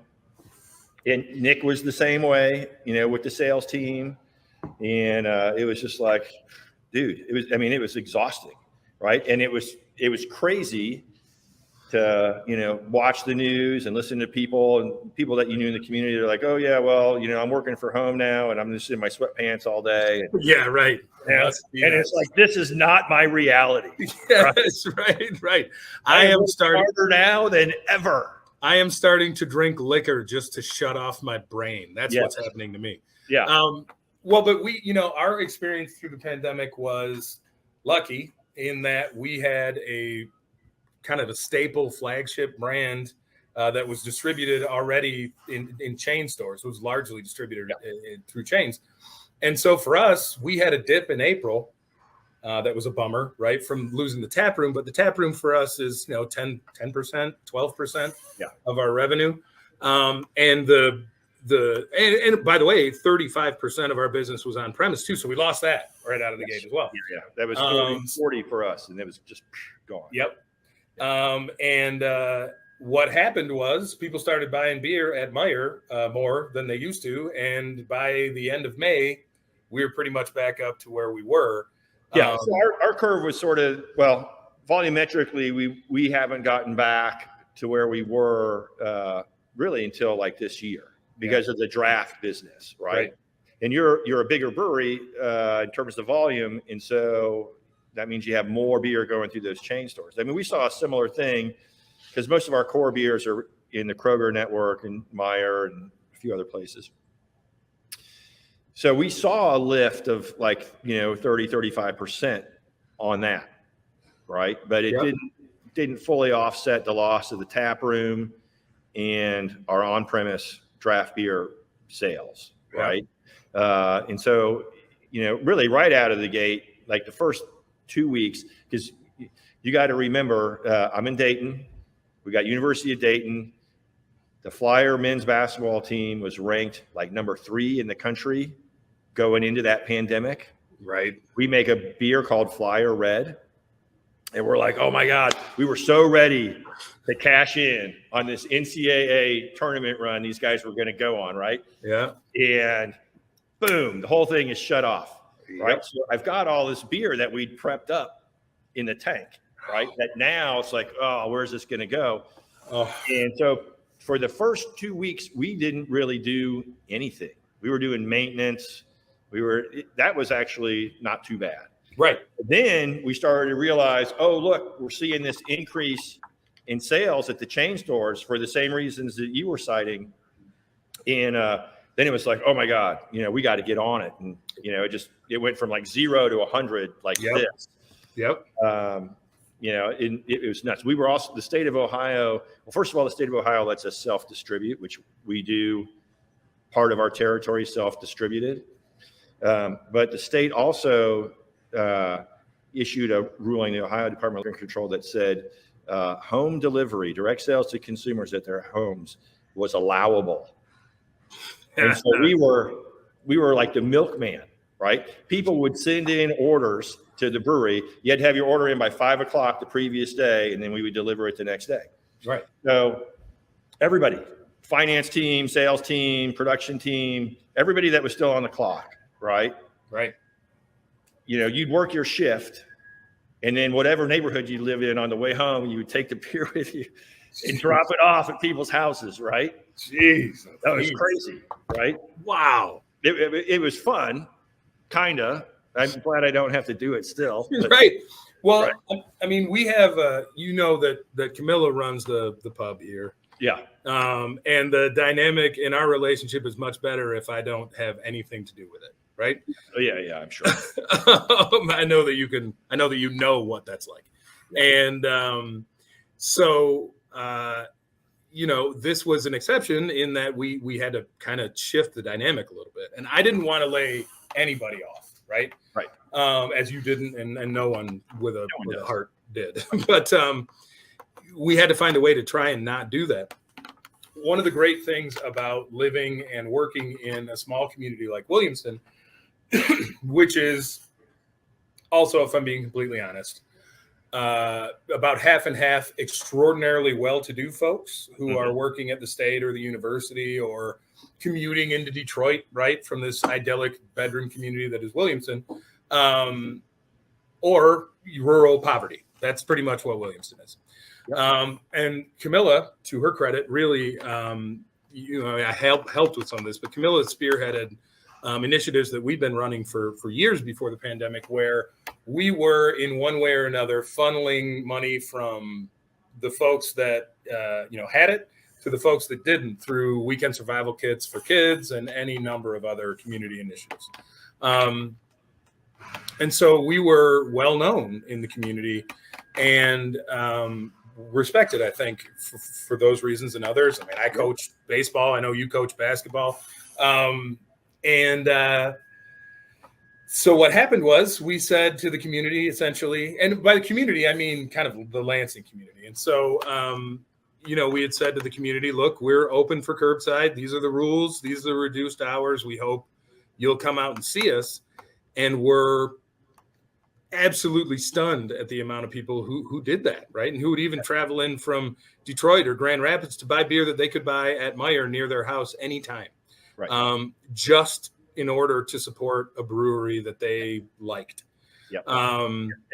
And Nick was the same way, you know, with the sales team. And it was just like, dude, it was exhausting, right? And it was crazy to, you know, watch the news and listen to people that you knew in the community. They're like, oh yeah, well, you know, I'm working from home now and I'm just in my sweatpants all day. Yeah, right. And it's like, this is not my reality. Yes, right. I am starting harder now than ever. I am starting to drink liquor just to shut off my brain. That's what's happening to me. Yeah. Well, but we, you know, our experience through the pandemic was lucky in that we had a kind of a staple flagship brand that was distributed already in chain stores. It was largely distributed through chains. And so for us, we had a dip in April. That was a bummer, right? From losing the tap room. But the tap room for us is, you know, 10%, 12% of our revenue. And by the way, 35% of our business was on premise too. So we lost that right out of the gate as well. Yeah. That was 40 for us. And it was just gone. Yep. What happened was people started buying beer at Meijer more than they used to. And by the end of May, we were pretty much back up to where we were. Yeah. So our curve was sort of, well, volumetrically, we haven't gotten back to where we were really until like this year because of the draft business. Right. And you're a bigger brewery in terms of volume. And so that means you have more beer going through those chain stores. I mean, we saw a similar thing because most of our core beers are in the Kroger network and Meijer and a few other places. So we saw a lift of like, you know, 30, 35% on that, right? But it didn't fully offset the loss of the tap room and our on-premise draft beer sales, right? And so, you know, really right out of the gate, like the first 2 weeks, because you got to remember, I'm in Dayton. We got University of Dayton. The Flyer men's basketball team was ranked like number 3 in the country going into that pandemic. Right. We make a beer called Flyer Red. And we're like, oh my God, we were so ready to cash in on this NCAA tournament run these guys were going to go on, right? Yeah. And boom, the whole thing is shut off, right? Yep. So I've got all this beer that we'd prepped up in the tank, right? That now it's like, oh, where's this going to go? Oh. And so for the first 2 weeks, we didn't really do anything. We were doing maintenance. That was actually not too bad. Right. Then we started to realize, oh, look, we're seeing this increase in sales at the chain stores for the same reasons that you were citing. And then it was like, oh my God, you know, we got to get on it. And, you know, it went from like 0 to 100 like this. Yep. You know, it was nuts. We were also the state of Ohio. Well, first of all, the state of Ohio lets us self-distribute, which we do. Part of our territory self-distributed. But the state also issued a ruling, the Ohio Department of Liquor Control, that said home delivery, direct sales to consumers at their homes was allowable. And so we were like the milkman, right? People would send in orders to the brewery. You had to have your order in by 5 o'clock the previous day, and then we would deliver it the next day. Right. So everybody, finance team, sales team, production team, everybody that was still on the clock, right? Right. You know, you'd work your shift, and then whatever neighborhood you live in on the way home, you would take the beer with you and drop it off at people's houses, right? Jeez. That was crazy, right? Wow. It was fun, kind of. I'm glad I don't have to do it still. But, right. Well, right. I mean, we have, you know, that Camilla runs the pub here. Yeah. And the dynamic in our relationship is much better if I don't have anything to do with it. Right. Oh, yeah, I'm sure. I know that you know what that's like. And so, this was an exception in that we had to kind of shift the dynamic a little bit. And I didn't want to lay anybody off. Right. Right. As you didn't. And no one with a heart did. But we had to find a way to try and not do that. One of the great things about living and working in a small community like Williamston, which is also, if I'm being completely honest, about half and half extraordinarily well-to-do folks who are working at the state or the university or commuting into Detroit, right, from this idyllic bedroom community that is Williamston, or rural poverty. That's pretty much what Williamston is. Yep. And Camilla, to her credit, really, I helped with some of this, but Camilla spearheaded initiatives that we've been running for years before the pandemic, where we were in one way or another funneling money from the folks that had it to the folks that didn't through weekend survival kits for kids and any number of other community initiatives. And so we were well known in the community and respected, I think, for those reasons and others. I mean, I coached baseball. I know you coach basketball. So what happened was we said to the community, essentially, and by the community, I mean kind of the Lansing community. And so, we had said to the community, look, we're open for curbside. These are the rules. These are the reduced hours. We hope you'll come out and see us. And we're absolutely stunned at the amount of people who did that, right? And who would even travel in from Detroit or Grand Rapids to buy beer that they could buy at Meijer near their house anytime. Right. Just in order to support a brewery that they liked. Yeah.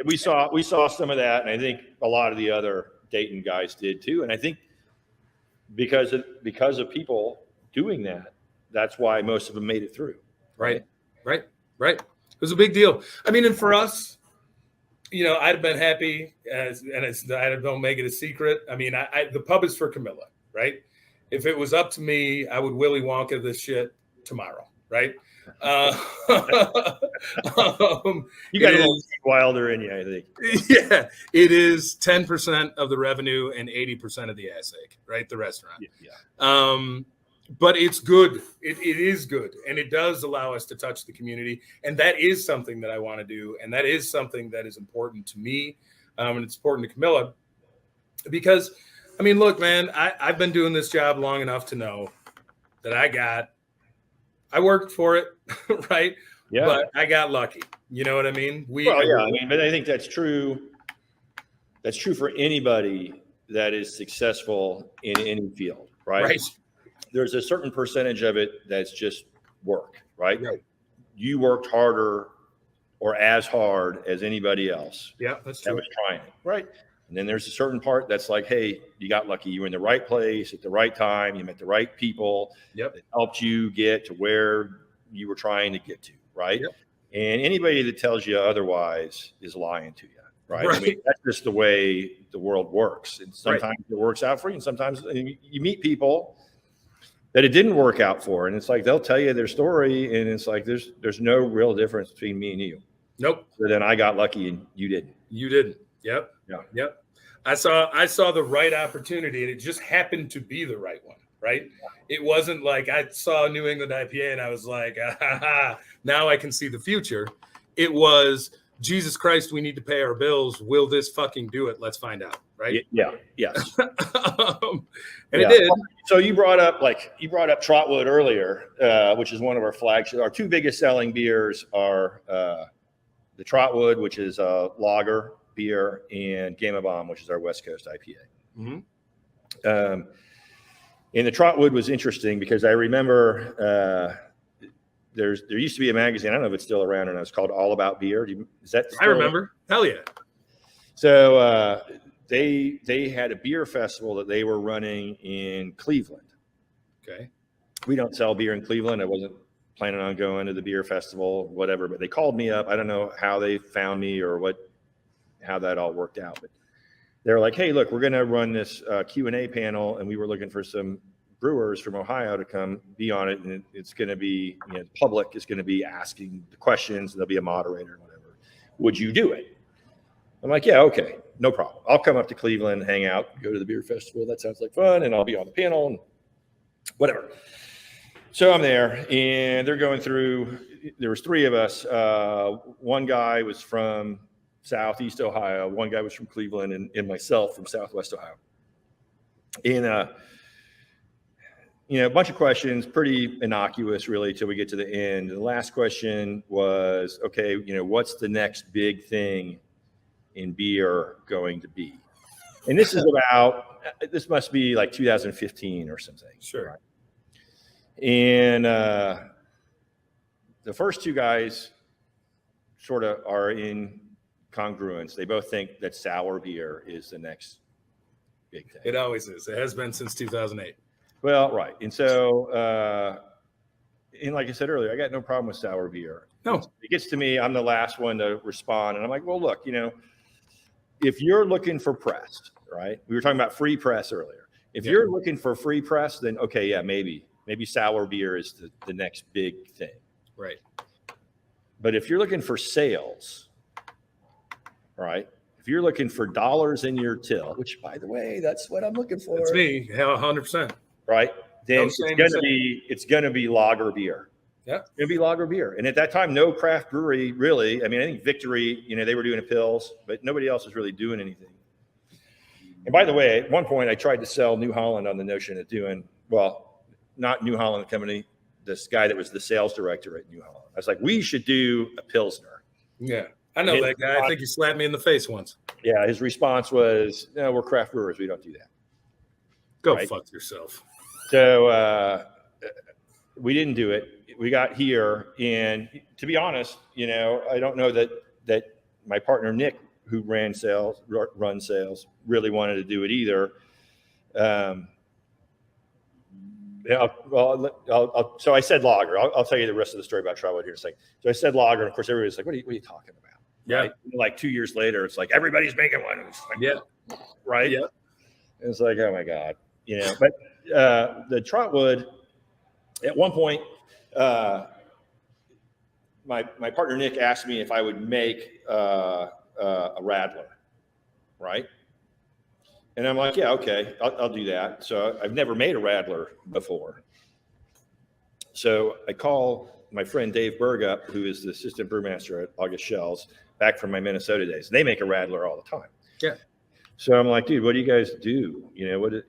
We saw some of that, and I think a lot of the other Dayton guys did too. And I think because of people doing that, that's why most of them made it through. Right. It was a big deal. I mean, and for us, I'd have been happy I don't make it a secret. I mean, the pub is for Camilla, right? If it was up to me, I would Willy Wonka this shit tomorrow, right? You got a little Wilder in you, I think. Yeah, it is 10% of the revenue and 80% of the assake, right? The restaurant. Yeah. But it's good. It is good, and it does allow us to touch the community, and that is something that I want to do, and that is something that is important to me, and it's important to Camilla, because, I mean, look, man, I've been doing this job long enough to know that I worked for it, right? Yeah. But I got lucky. You know what I mean? But I think that's true. That's true for anybody that is successful in any field, right? Right. There's a certain percentage of it that's just work, right? You worked harder or as hard as anybody else. Yeah, that's true. That was trying it, right? And then there's a certain part that's like, hey, you got lucky. You were in the right place at the right time. You met the right people that helped you get to where you were trying to get to, right? Yep. And anybody that tells you otherwise is lying to you, right? I mean, that's just the way the world works. And sometimes it works out for you, and sometimes you meet people that it didn't work out for, and it's like they'll tell you their story, and it's like there's no real difference between me and you. Nope. So then I got lucky, and you didn't. You didn't. Yep. Yeah. Yep. I saw the right opportunity, and it just happened to be the right one, right? Yeah. It wasn't like I saw New England IPA and I was like, now I can see the future. It was, Jesus Christ, we need to pay our bills. Will this fucking do it? Let's find out, right? Yeah. Yes. And it did. So you brought up Trotwood earlier, which is one of our flagships. Our two biggest selling beers are the Trotwood, which is a lager beer, and Gamma Bomb, which is our West Coast IPA. Mm-hmm. And the Trotwood was interesting because I remember there used to be a magazine, I don't know if it's still around, and it was called All About Beer. Is that still I remember. Hell yeah. So they had a beer festival that they were running in Cleveland. Okay. We don't sell beer in Cleveland. I wasn't planning on going to the beer festival, whatever, but they called me up. I don't know how they found me or how that all worked out, but they're like, hey, look, we're going to run this Q&A panel, and we were looking for some brewers from Ohio to come be on it, and it's going to be, the public is going to be asking the questions, and there'll be a moderator and whatever. Would you do it? I'm like, yeah, okay, no problem. I'll come up to Cleveland, hang out, go to the beer festival. That sounds like fun, and I'll be on the panel and whatever. So I'm there, and they're going through. There was 3 of us. One guy was from Southeast Ohio. One guy was from Cleveland, and myself from Southwest Ohio. And a bunch of questions, pretty innocuous, really, till we get to the end. The last question was, okay, what's the next big thing in beer going to be? And this must be like 2015 or something. Sure. Right? And the first 2 guys sort of are in congruence. They both think that sour beer is the next big thing. It always is. It has been since 2008. Well, right. And so, and like I said earlier, I got no problem with sour beer. No. It gets to me, I'm the last one to respond. And I'm like, well, look, if you're looking for press, right? We were talking about free press earlier. If you're looking for free press, then okay, yeah, maybe sour beer is the next big thing. Right. But if you're looking for sales, right? If you're looking for dollars in your till, which by the way, that's what I'm looking for. It's me, 100%. Right? Then No, it's gonna be lager beer. Yeah. It's gonna be lager beer. And at that time, no craft brewery really. I mean, I think Victory, they were doing a pills, but nobody else was really doing anything. And by the way, at one point I tried to sell New Holland on the notion of doing, well, not New Holland Company, this guy that was the sales director at New Holland. I was like, we should do a Pilsner. Yeah. I know that guy. I think he slapped me in the face once. Yeah, his response was, no, we're craft brewers. We don't do that. Go fuck yourself. So we didn't do it. We got here. And to be honest, I don't know that my partner, Nick, who runs sales, really wanted to do it either. So I said lager. I'll tell you the rest of the story about Trotwood here in a second. So I said lager. And of course, everybody's like, what are you talking about? Yeah. Right? Like 2 years later, it's like everybody's making one. Like, yeah. Right. Yeah. It's like, oh my God, but the Trotwood at one point, my partner, Nick, asked me if I would make a Radler. Right. And I'm like, yeah, okay, I'll do that. So I've never made a Radler before. So I call my friend Dave Berg up, who is the assistant brewmaster at August Shells, back from my Minnesota days. They make a Radler all the time. Yeah. So I'm like, dude, what do you guys do?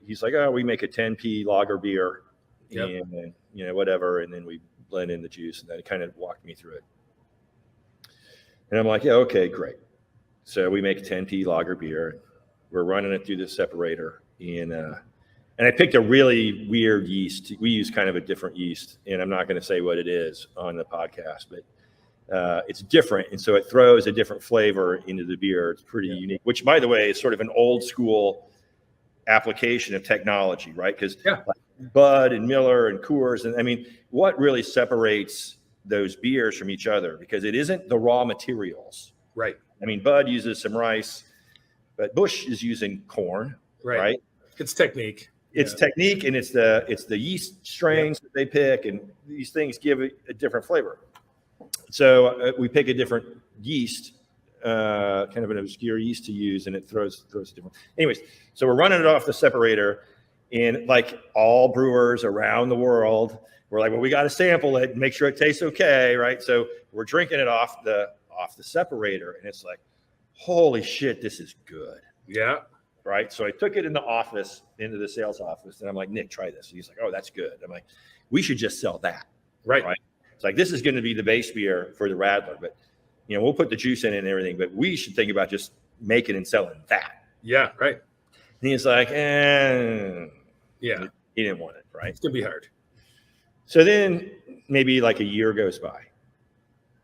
He's like, oh, we make a 10p lager beer, and whatever, and then we blend in the juice, and then it kind of walked me through it. And I'm like, yeah, okay, great. So we make a 10p lager beer. We're running it through the separator, and I picked a really weird yeast. We use kind of a different yeast, and I'm not going to say what it is on the podcast, but it's different, and so it throws a different flavor into the beer. It's pretty unique, which, by the way, is sort of an old school application of technology, right? Because like Bud and Miller and Coors, and I mean, what really separates those beers from each other? Because it isn't the raw materials, right? I mean, Bud uses some rice, but Busch is using corn, right? It's technique. It's technique, and it's the yeast strains that they pick, and these things give a different flavor. So we pick a different yeast, kind of an obscure yeast to use, and it throws different. Anyways, so we're running it off the separator, and like all brewers around the world, we're like, well, we got to sample it and make sure it tastes okay, right? So we're drinking it off the separator, and it's like, holy shit, this is good. Yeah. Right. So I took it in the office, into the sales office, and I'm like, Nick, try this. And he's like, oh, that's good. I'm like, we should just sell that. Right. It's like, this is going to be the base beer for the Radler, but we'll put the juice in it and everything, but we should think about just making and selling that. Yeah. Right. And he's like, yeah, he didn't want it. Right. It's going to be hard. So then maybe like a year goes by,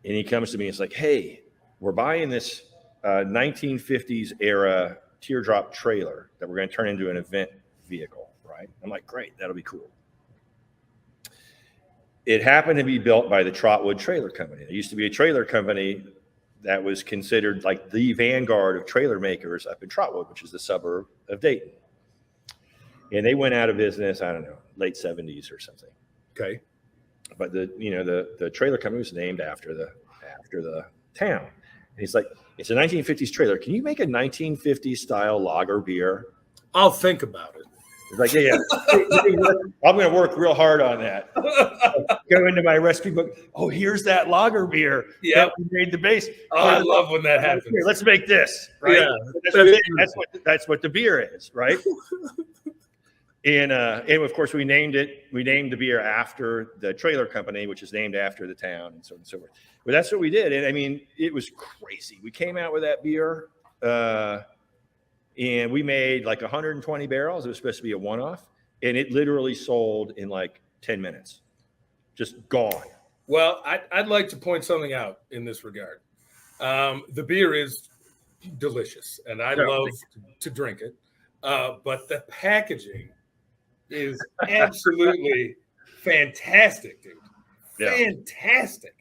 and he comes to me. It's like, hey, we're buying this 1950s era teardrop trailer that we're going to turn into an event vehicle, right? I'm like, great, that'll be cool. It happened to be built by the Trotwood Trailer Company. There used to be a trailer company that was considered like the vanguard of trailer makers up in Trotwood, which is the suburb of Dayton. And they went out of business, I don't know, late 70s or something. Okay. But the trailer company was named after the town. And he's like, it's a 1950s trailer. Can you make a 1950s style lager beer? I'll think about it. He's like, yeah. I'm going to work real hard on that. Go into my recipe book. Oh, here's that lager beer. Yeah, we made the base. Oh, I love when that happens. Here, let's make this. Right. Yeah, that's what the beer is, right? And of course we named the beer after the trailer company, which is named after the town, and so on and so forth. But that's what we did. And I mean, it was crazy. We came out with that beer, and we made like 120 barrels. It was supposed to be a one-off, and it literally sold in like 10 minutes. Just gone. Well, I'd like to point something out in this regard. The beer is delicious, and I love to drink it. But the packaging is absolutely fantastic, dude. Yeah. Fantastic,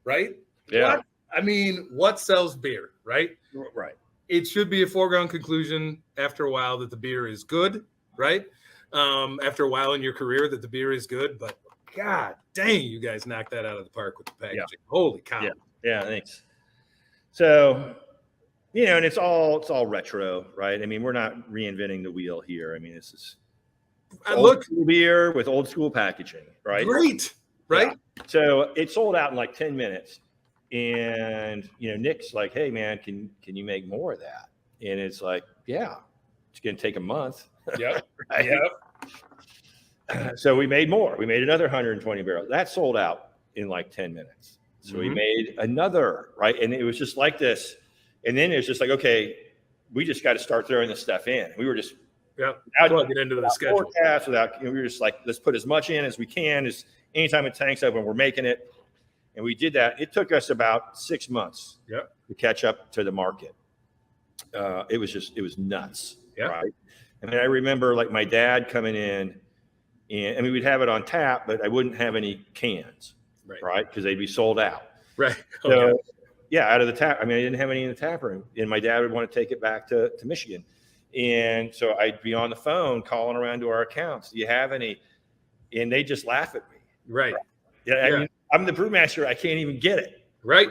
right? Yeah. What sells beer, right? Right. It should be a foregone conclusion after a while that the beer is good, right? After a while in your career that the beer is good, but God dang, you guys knocked that out of the park with the packaging. Yeah. Holy cow. Yeah, thanks. So, and it's all retro, right? I mean, we're not reinventing the wheel here. I mean, this is old school beer with old school packaging, right? Great, right? Yeah. So it sold out in like 10 minutes. And, Nick's like, hey, man, can you make more of that? And it's like, yeah, it's going to take a month. Yep. Right? Yep. So we made more. We made another 120 barrels. That sold out in like 10 minutes. So we made another, right? And it was just like this. And then it's just like, okay, we just got to start throwing this stuff in. We were just plug it into the schedule. Forecast, we were just like, let's put as much in as we can. As anytime a tank's open, we're making it. And we did that. It took us about 6 months to catch up to the market. It was nuts. Yeah. Right. I mean, I remember like my dad coming in, and we'd have it on tap, but I wouldn't have any cans, right? Because they'd be sold out. Right. So, out of the tap. I mean, I didn't have any in the tap room, and my dad would want to take it back to Michigan. And so I'd be on the phone calling around to our accounts. Do you have any? And they just laugh at me. Right. Yeah. I mean, I'm the brewmaster. I can't even get it. Right.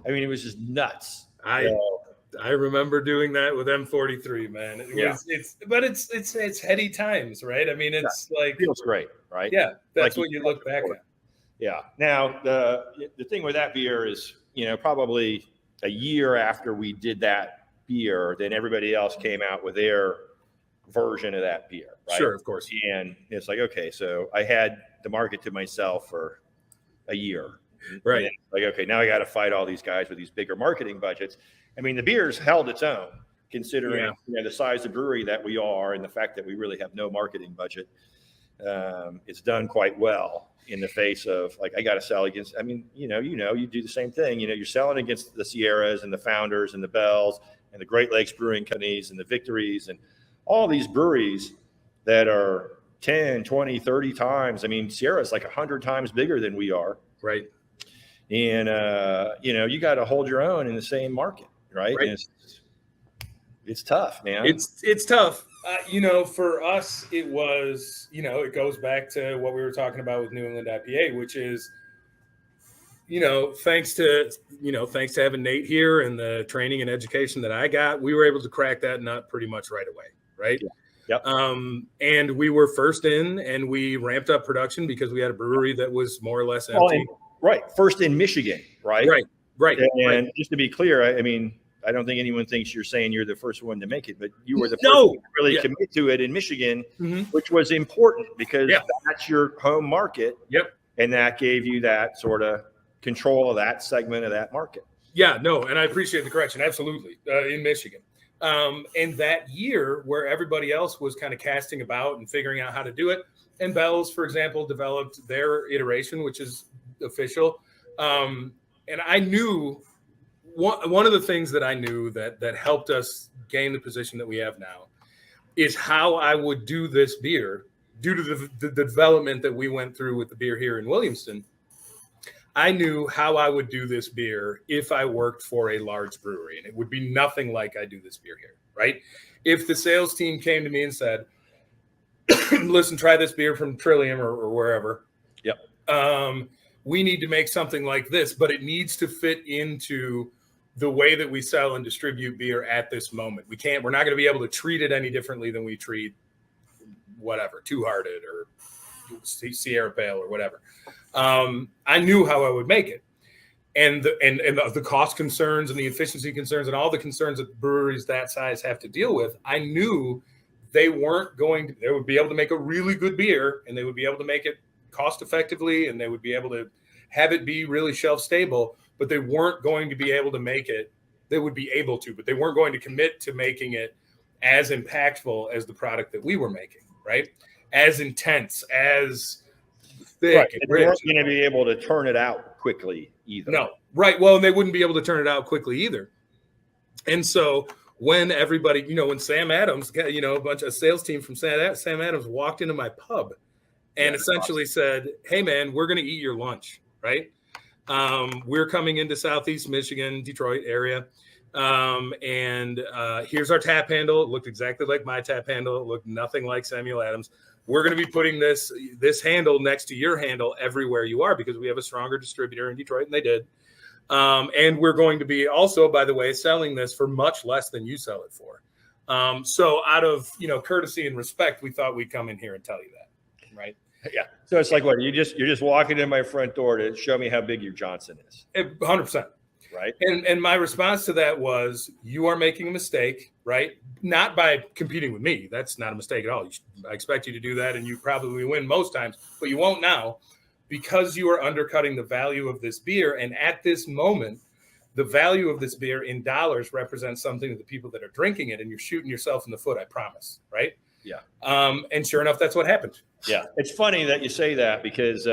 I mean, it was just nuts. I remember doing that with M43, man. It's heady times, right? I mean, it's like feels great, right? Yeah, that's what you look back at. Yeah. Now the thing with that beer is, probably a year after we did that beer, then everybody else came out with their version of that beer, right? Sure, of course. And it's like, okay, so I had the market to myself for a year, right? Like, okay, now I got to fight all these guys with these bigger marketing budgets. I mean, the beer's held its own, considering the size of brewery that we are and the fact that we really have no marketing budget. It's done quite well in the face of like, I got to sell against. I mean, you do the same thing. You're selling against the Sierras and the Founders and the Bells and the Great Lakes Brewing Companies and the Victories and all these breweries that are 10, 20, 30 times. I mean, Sierra's like 100 times bigger than we are. Right. And, you got to hold your own in the same market. Right. And it's tough, man. It's tough. For us, it was, it goes back to what we were talking about with New England IPA, which is, thanks to having Nate here and the training and education that I got, we were able to crack that nut pretty much right away. Right. Yeah. Yep. And we were first in, and we ramped up production because we had a brewery that was more or less empty. Right. First in Michigan. Right. Right. And just to be clear, I mean, I don't think anyone thinks you're saying you're the first one to make it, but you were the first one to really commit to it in Michigan, which was important because that's your home market. Yep. And that gave you that sort of control of that segment of that market. Yeah, no, and I appreciate the correction. Absolutely. In Michigan. And that year where everybody else was kind of casting about and figuring out how to do it. And Bell's, for example, developed their iteration, which is official. And I knew one of the things that I knew that helped us gain the position that we have now is how I would do this beer due to the development that we went through with the beer here in Williamston. I knew how I would do this beer if I worked for a large brewery, and it would be nothing like I do this beer here, right? If the sales team came to me and said, listen, try this beer from Trillium or wherever. Yep. We need to make something like this, but it needs to fit into the way that we sell and distribute beer at this moment. We're not going to be able to treat it any differently than we treat whatever, Two Hearted or Sierra Pale or whatever. I knew how I would make it. And the cost concerns and the efficiency concerns and all the concerns that breweries that size have to deal with, I knew they would be able to make a really good beer, and they would be able to make it cost effectively, and they would be able to have it be really shelf stable, but they weren't going to be able to make it. They would be able to, but they weren't going to commit to making it as impactful as the product that we were making, right? As intense, as thick. Right. And they weren't going to be able to turn it out quickly either. No, right. Well, and they wouldn't be able to turn it out quickly either. And so when everybody, when Sam Adams, a bunch of sales team from Sam Adams walked into my pub and essentially said, hey, man, we're going to eat your lunch, right? We're coming into Southeast Michigan, Detroit area. And here's our tap handle. It looked exactly like my tap handle. It looked nothing like Samuel Adams. We're going to be putting this handle next to your handle everywhere you are because we have a stronger distributor in Detroit, and they did. And we're going to be also, by the way, selling this for much less than you sell it for. So out of, courtesy and respect, we thought we'd come in here and tell you that. Right. Yeah. So it's like, what, you're just walking in my front door to show me how big your Johnson is. 100%. Right. And my response to that was, you are making a mistake, right? Not by competing with me. That's not a mistake at all. I expect you to do that, and you probably win most times, but you won't now because you are undercutting the value of this beer. And at this moment, the value of this beer in dollars represents something to the people that are drinking it, and you're shooting yourself in the foot, I promise, right? Yeah. And sure enough, that's what happened. Yeah. It's funny that you say that because,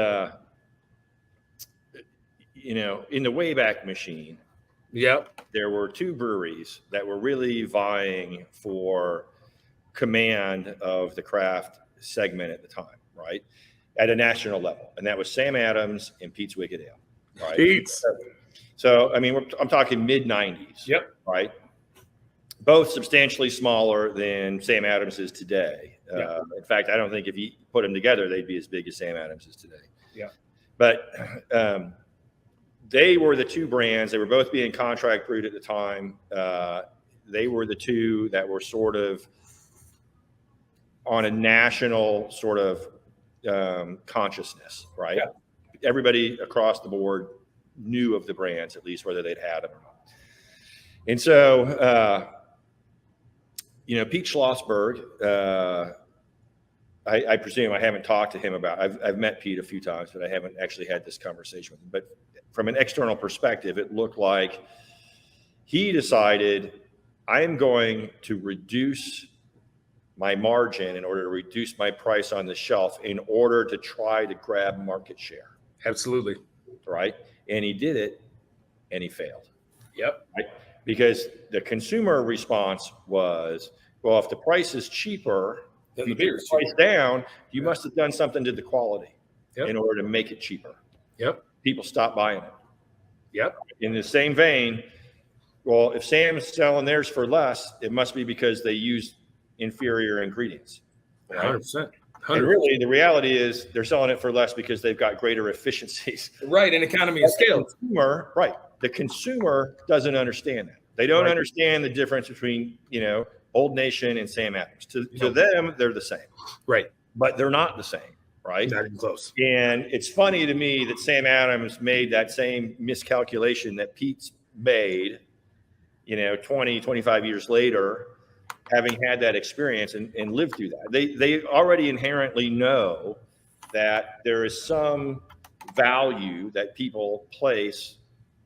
in the Wayback Machine, yep, there were two breweries that were really vying for command of the craft segment at the time, right? At a national level. And that was Sam Adams and Pete's Wicked Ale, right? Pete's. So, I'm talking mid-90s, yep, right? Both substantially smaller than Sam Adams is today. Yeah. In fact, I don't think if you put them together, they'd be as big as Sam Adams is today. Yeah. But they were the two brands. They were both being contract brewed at the time. They were the two that were sort of on a national sort of consciousness, right? Yeah. Everybody across the board knew of the brands, at least whether they'd had them or not. And so, Pete Schlossberg, I presume, I haven't talked to him about, I've met Pete a few times, but I haven't actually had this conversation with him. But from an external perspective, it looked like he decided, I am going to reduce my margin in order to reduce my price on the shelf in order to try to grab market share. Absolutely. Right. And he did it, and he failed. Yep. Right? Because the consumer response was, well, if the price is cheaper, then if you the beer take is the price down, you must have done something to the quality in order to make it cheaper. Yep. People stopped buying it. Yep. In the same vein, well, if Sam's selling theirs for less, it must be because they use inferior ingredients. Right? 100%. And really, the reality is they're selling it for less because they've got greater efficiencies. Right, and economy of scale. The consumer doesn't understand that. They don't understand the difference between, Old Nation and Sam Adams. To them, they're the same. Right. But they're not the same, right? Not even close. And it's funny to me that Sam Adams made that same miscalculation that Pete's made, 20, 25 years later, having had that experience and lived through that. They already inherently know that there is some value that people place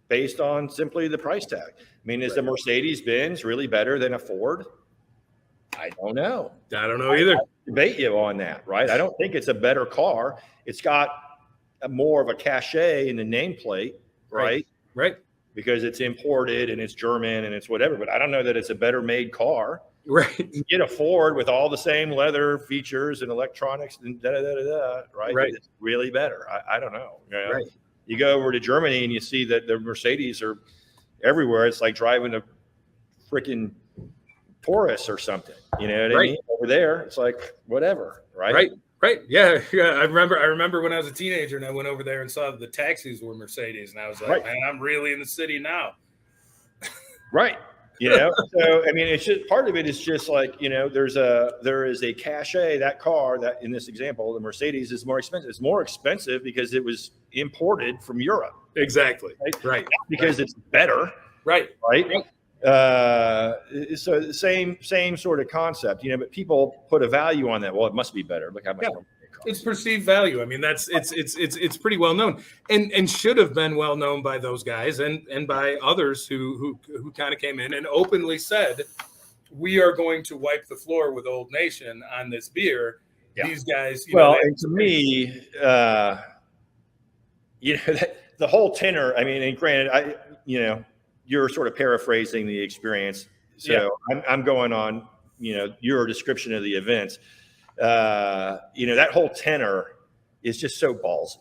based on simply the price tag. Is the Mercedes-Benz really better than a Ford? I don't know. I don't know either. I debate you on that, right? I don't think it's a better car. It's got more of a cachet in the nameplate, right? Right. Because it's imported and it's German and it's whatever, but I don't know that it's a better made car. Right. You get a Ford with all the same leather features and electronics and right? Right. It's really better. I don't know. Right. You go over to Germany and you see that the Mercedes are everywhere. It's like driving a freaking Taurus or something. You know what I mean? Over there, it's like whatever, right? Right. Yeah. I remember when I was a teenager and I went over there and saw the taxis were Mercedes, and I was like, man, I'm really in the city now. Right. You know, so I mean, it's just part of it is just like, you know, there is a cachet. That car, that in this example, the Mercedes is more expensive. It's more expensive because it was imported from Europe. Exactly. Right. Not because it's better. Right. So the same sort of concept, you know, but people put a value on that. Well, it must be better. Look how much more it costs. It's perceived value. I mean, it's pretty well known, and should have been well known by those guys and by others who kind of came in and openly said, we are going to wipe the floor with Old Nation on this beer. Yeah. These guys, and to me, you know, the whole tenor. I mean, and granted, you're sort of paraphrasing the experience. So I'm going on, you know, your description of the events. You know, that whole tenor is just so ballsy.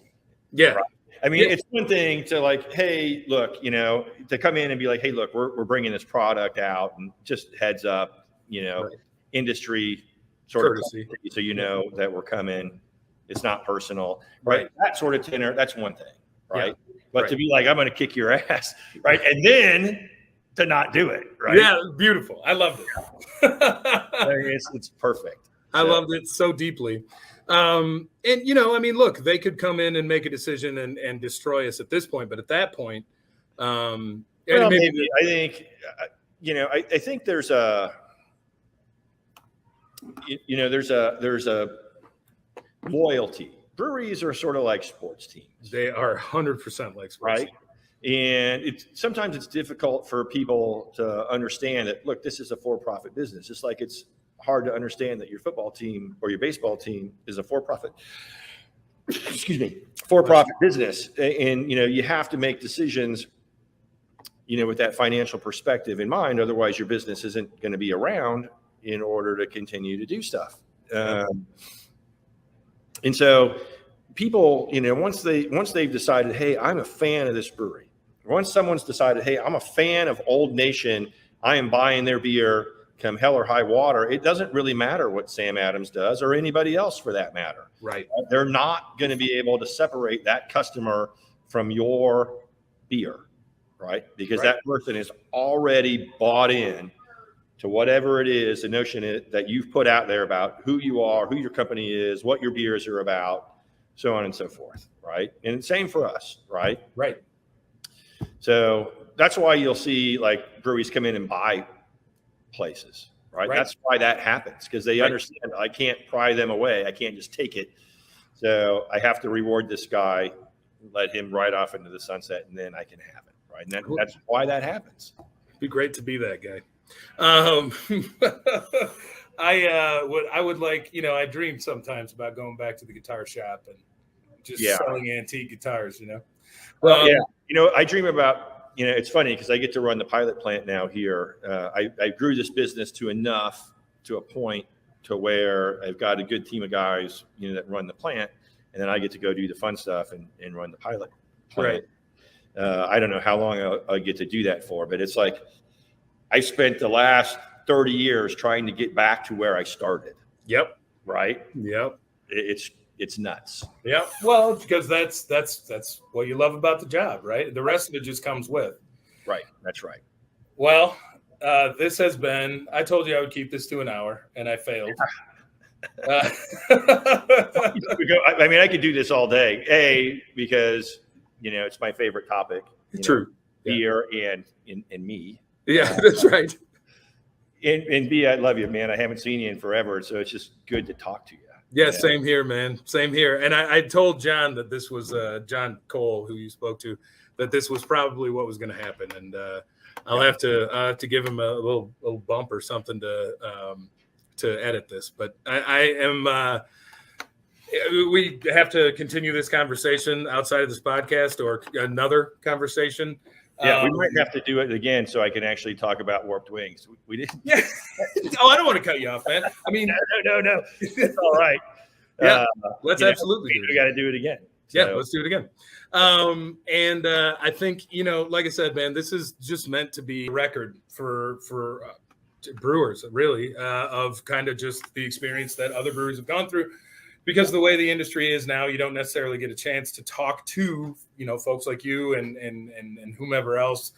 Yeah. Right? I mean, it's one thing to like, hey, look, you know, to come in and be like, hey, look, we're bringing this product out, and just heads up, you know, industry sort courtesy. Of, so you know that we're coming. It's not personal, right? That sort of tenor, that's one thing, right? Yeah. But to be like, I'm going to kick your ass, right? And then to not do it, right? Yeah, beautiful. I loved it. It's perfect. I loved it so deeply. And, you know, I mean, look, they could come in and make a decision and destroy us at this point. But at that point, maybe I think, you know, I think there's a loyalty. Breweries are sort of like sports teams. They are 100% like sports teams. And sometimes it's difficult for people to understand that, look, this is a for-profit business. Just like it's hard to understand that your football team or your baseball team is a for-profit business. And, you know, you have to make decisions, you know, with that financial perspective in mind. Otherwise, your business isn't going to be around in order to continue to do stuff. And so people, you know, once they've decided, hey, I'm a fan of this brewery. Once someone's decided, hey, I'm a fan of Old Nation, I am buying their beer come hell or high water. It doesn't really matter what Sam Adams does or anybody else for that matter. Right. They're not going to be able to separate that customer from your beer, right? Because that person is already bought in to whatever it is, the notion that you've put out there about who you are, who your company is, what your beers are about, so on and so forth, right? And same for us, right? Right. So that's why you'll see like breweries come in and buy places, right? That's why that happens, because they understand I can't pry them away. I can't just take it. So I have to reward this guy, let him ride off into the sunset, and then I can have it, right? And that's why that happens. It'd be great to be that guy. I would like, you know, I dream sometimes about going back to the guitar shop and just selling antique guitars, you know? Well, you know, I dream about, you know, it's funny because I get to run the pilot plant now here. I grew this business to a point to where I've got a good team of guys, you know, that run the plant, and then I get to go do the fun stuff and run the pilot plant. Right. I don't know how long I'll get to do that for, but it's like, I spent the last 30 years trying to get back to where I started. Yep. Right. Yep. It's nuts. Yeah. Well, because that's what you love about the job, right? The rest of it just comes with. Right. That's right. Well, this has been, I told you I would keep this to an hour and I failed. I mean, I could do this all day, because, you know, it's my favorite topic. True. Beer and me. Yeah, that's right. And B, I love you, man. I haven't seen you in forever, so it's just good to talk to you. Yeah, same here, man. Same here. And I told John that this was John Cole, who you spoke to, that this was probably what was going to happen. And I'll have to give him a little bump or something to edit this. But I am. We have to continue this conversation outside of this podcast or another conversation. Yeah, we might have to do it again so I can actually talk about Warped Wings. We didn't. Yeah. Oh, I don't want to cut you off, man. I mean, no. It's all right. Yeah, let's absolutely do it. We got to do it again. Yeah, let's do it again. And I think, like I said, man, this is just meant to be a record for brewers, really, of kind of just the experience that other brewers have gone through. Because the way the industry is now, you don't necessarily get a chance to talk to, folks like you and whomever else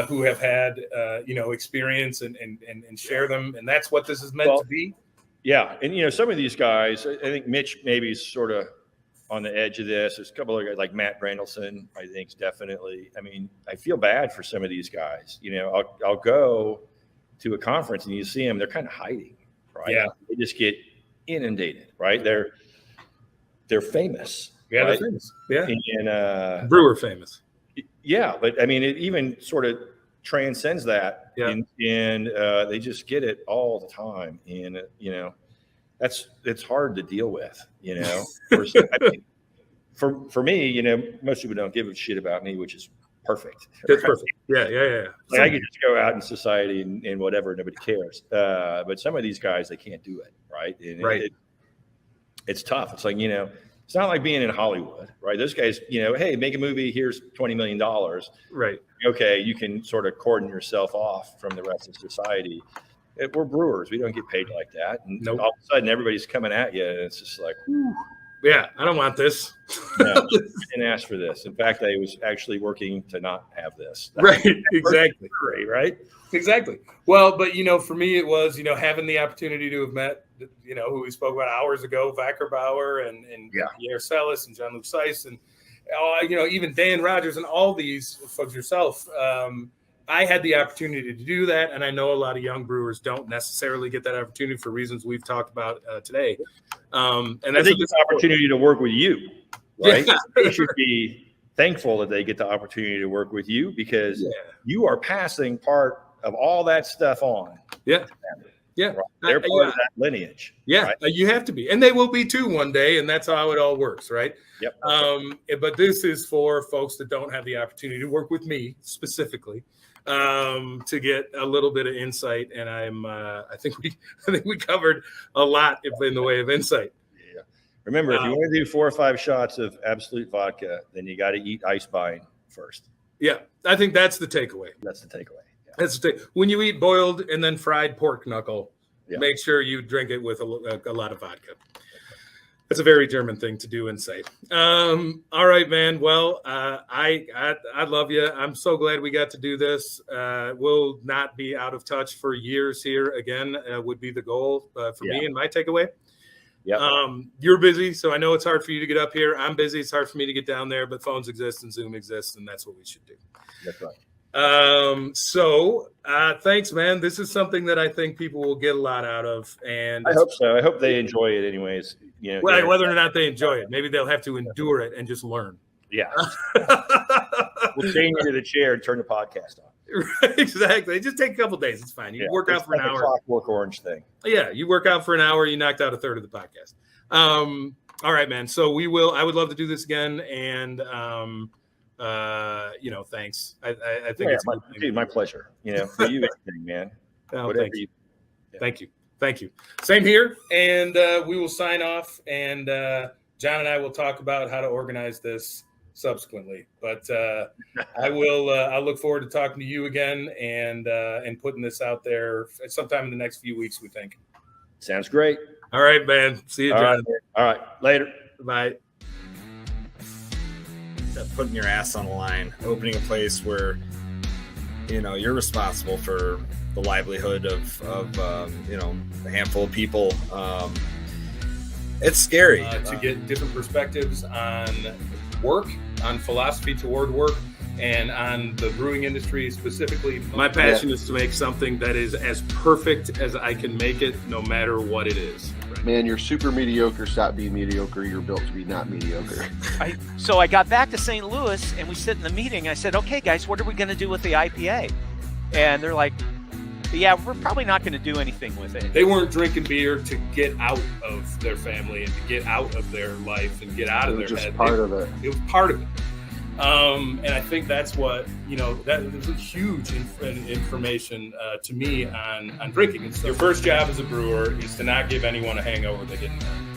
who have had, experience and share them. And that's what this is meant to be. Yeah. And, some of these guys, I think Mitch maybe is sort of on the edge of this. There's a couple of guys like Matt Brandelson, I think is definitely, I feel bad for some of these guys. I'll go to a conference and you see them, they're kind of hiding, right? Yeah. They just get inundated, right? They're famous. Yeah, right? they're famous. Yeah. And brewer famous. Yeah, but it even sort of transcends that. Yeah. And they just get it all the time. And it's hard to deal with, for me, most people don't give a shit about me, which is perfect. That's perfect. Yeah. Like I can just go out in society and whatever, nobody cares. But some of these guys, they can't do it, right? And right. It's tough. It's like, it's not like being in Hollywood, right? Those guys, hey, make a movie, here's $20 million. Right. Okay, you can sort of cordon yourself off from the rest of society. We're brewers. We don't get paid like that. And all of a sudden, everybody's coming at you, and it's just like, whew. Yeah, I don't want this. No, I didn't ask for this. In fact, I was actually working to not have this. Right, exactly. Right? Exactly. Well, but, for me, it was, having the opportunity to have met, who we spoke about hours ago, Wackerbauer and Pierre Celis and John Luke Seiss and, even Dan Rogers and all these folks yourself. I had the opportunity to do that, and I know a lot of young brewers don't necessarily get that opportunity for reasons we've talked about today. And that's an opportunity to work with you, right? Yeah. They should be thankful that they get the opportunity to work with you because you are passing part of all that stuff on. Yeah. Yeah. Right? They're part of that lineage. Yeah. Right? You have to be. And they will be too one day. And that's how it all works. Right. Yep. But this is for folks that don't have the opportunity to work with me specifically. To get a little bit of insight, and I think we covered a lot in the way of insight. Yeah. Remember, if you want to do 4 or 5 shots of absolute vodka, then you got to eat Eisbein first. Yeah, I think that's the takeaway. That's the takeaway. Yeah. That's the when you eat boiled and then fried pork knuckle, make sure you drink it with a lot of vodka. That's a very German thing to do and say. All right, man. Well, I love you. I'm so glad we got to do this. We'll not be out of touch for years here again, would be the goal for me and my takeaway. Yeah. You're busy, so I know it's hard for you to get up here. I'm busy. It's hard for me to get down there, but phones exist and Zoom exists, and that's what we should do. That's right. So thanks, man. This is something that I think people will get a lot out of, and I hope so. I hope they enjoy it anyways. Well, whether or not they enjoy it, maybe they'll have to endure it and just learn. Yeah. We'll chain you to the chair and turn the podcast on. Right, exactly. Just take a couple days. It's fine. You work out for an hour. Clockwork Orange thing. Yeah, you work out for an hour. You knocked out a third of the podcast. All right, man. So I would love to do this again, and thanks. I think it's my pleasure. For you, anything, man. Whatever you. Thank you. Thank you. Same here. And we will sign off. And John and I will talk about how to organize this subsequently. But I'll look forward to talking to you again and putting this out there sometime in the next few weeks, we think. Sounds great. All right, man. See you, John. All right. Later. Bye. Putting your ass on the line, opening a place where, you're responsible for the livelihood of a handful of people. It's scary to get different perspectives on work, on philosophy toward work, and on the brewing industry specifically. My passion is to make something that is as perfect as I can make it, no matter what it is. Man, you're super mediocre. Stop being mediocre. You're built to be not mediocre. So I got back to St. Louis, and we sit in the meeting. I said, okay, guys, what are we going to do with the IPA? And they're like, yeah, we're probably not going to do anything with it. They weren't drinking beer to get out of their family and to get out of their life and get out of their head. It was just part of it. It was part of it. And I think that's what, that is a huge information to me on drinking. And so your first job as a brewer is to not give anyone a hangover they didn't have.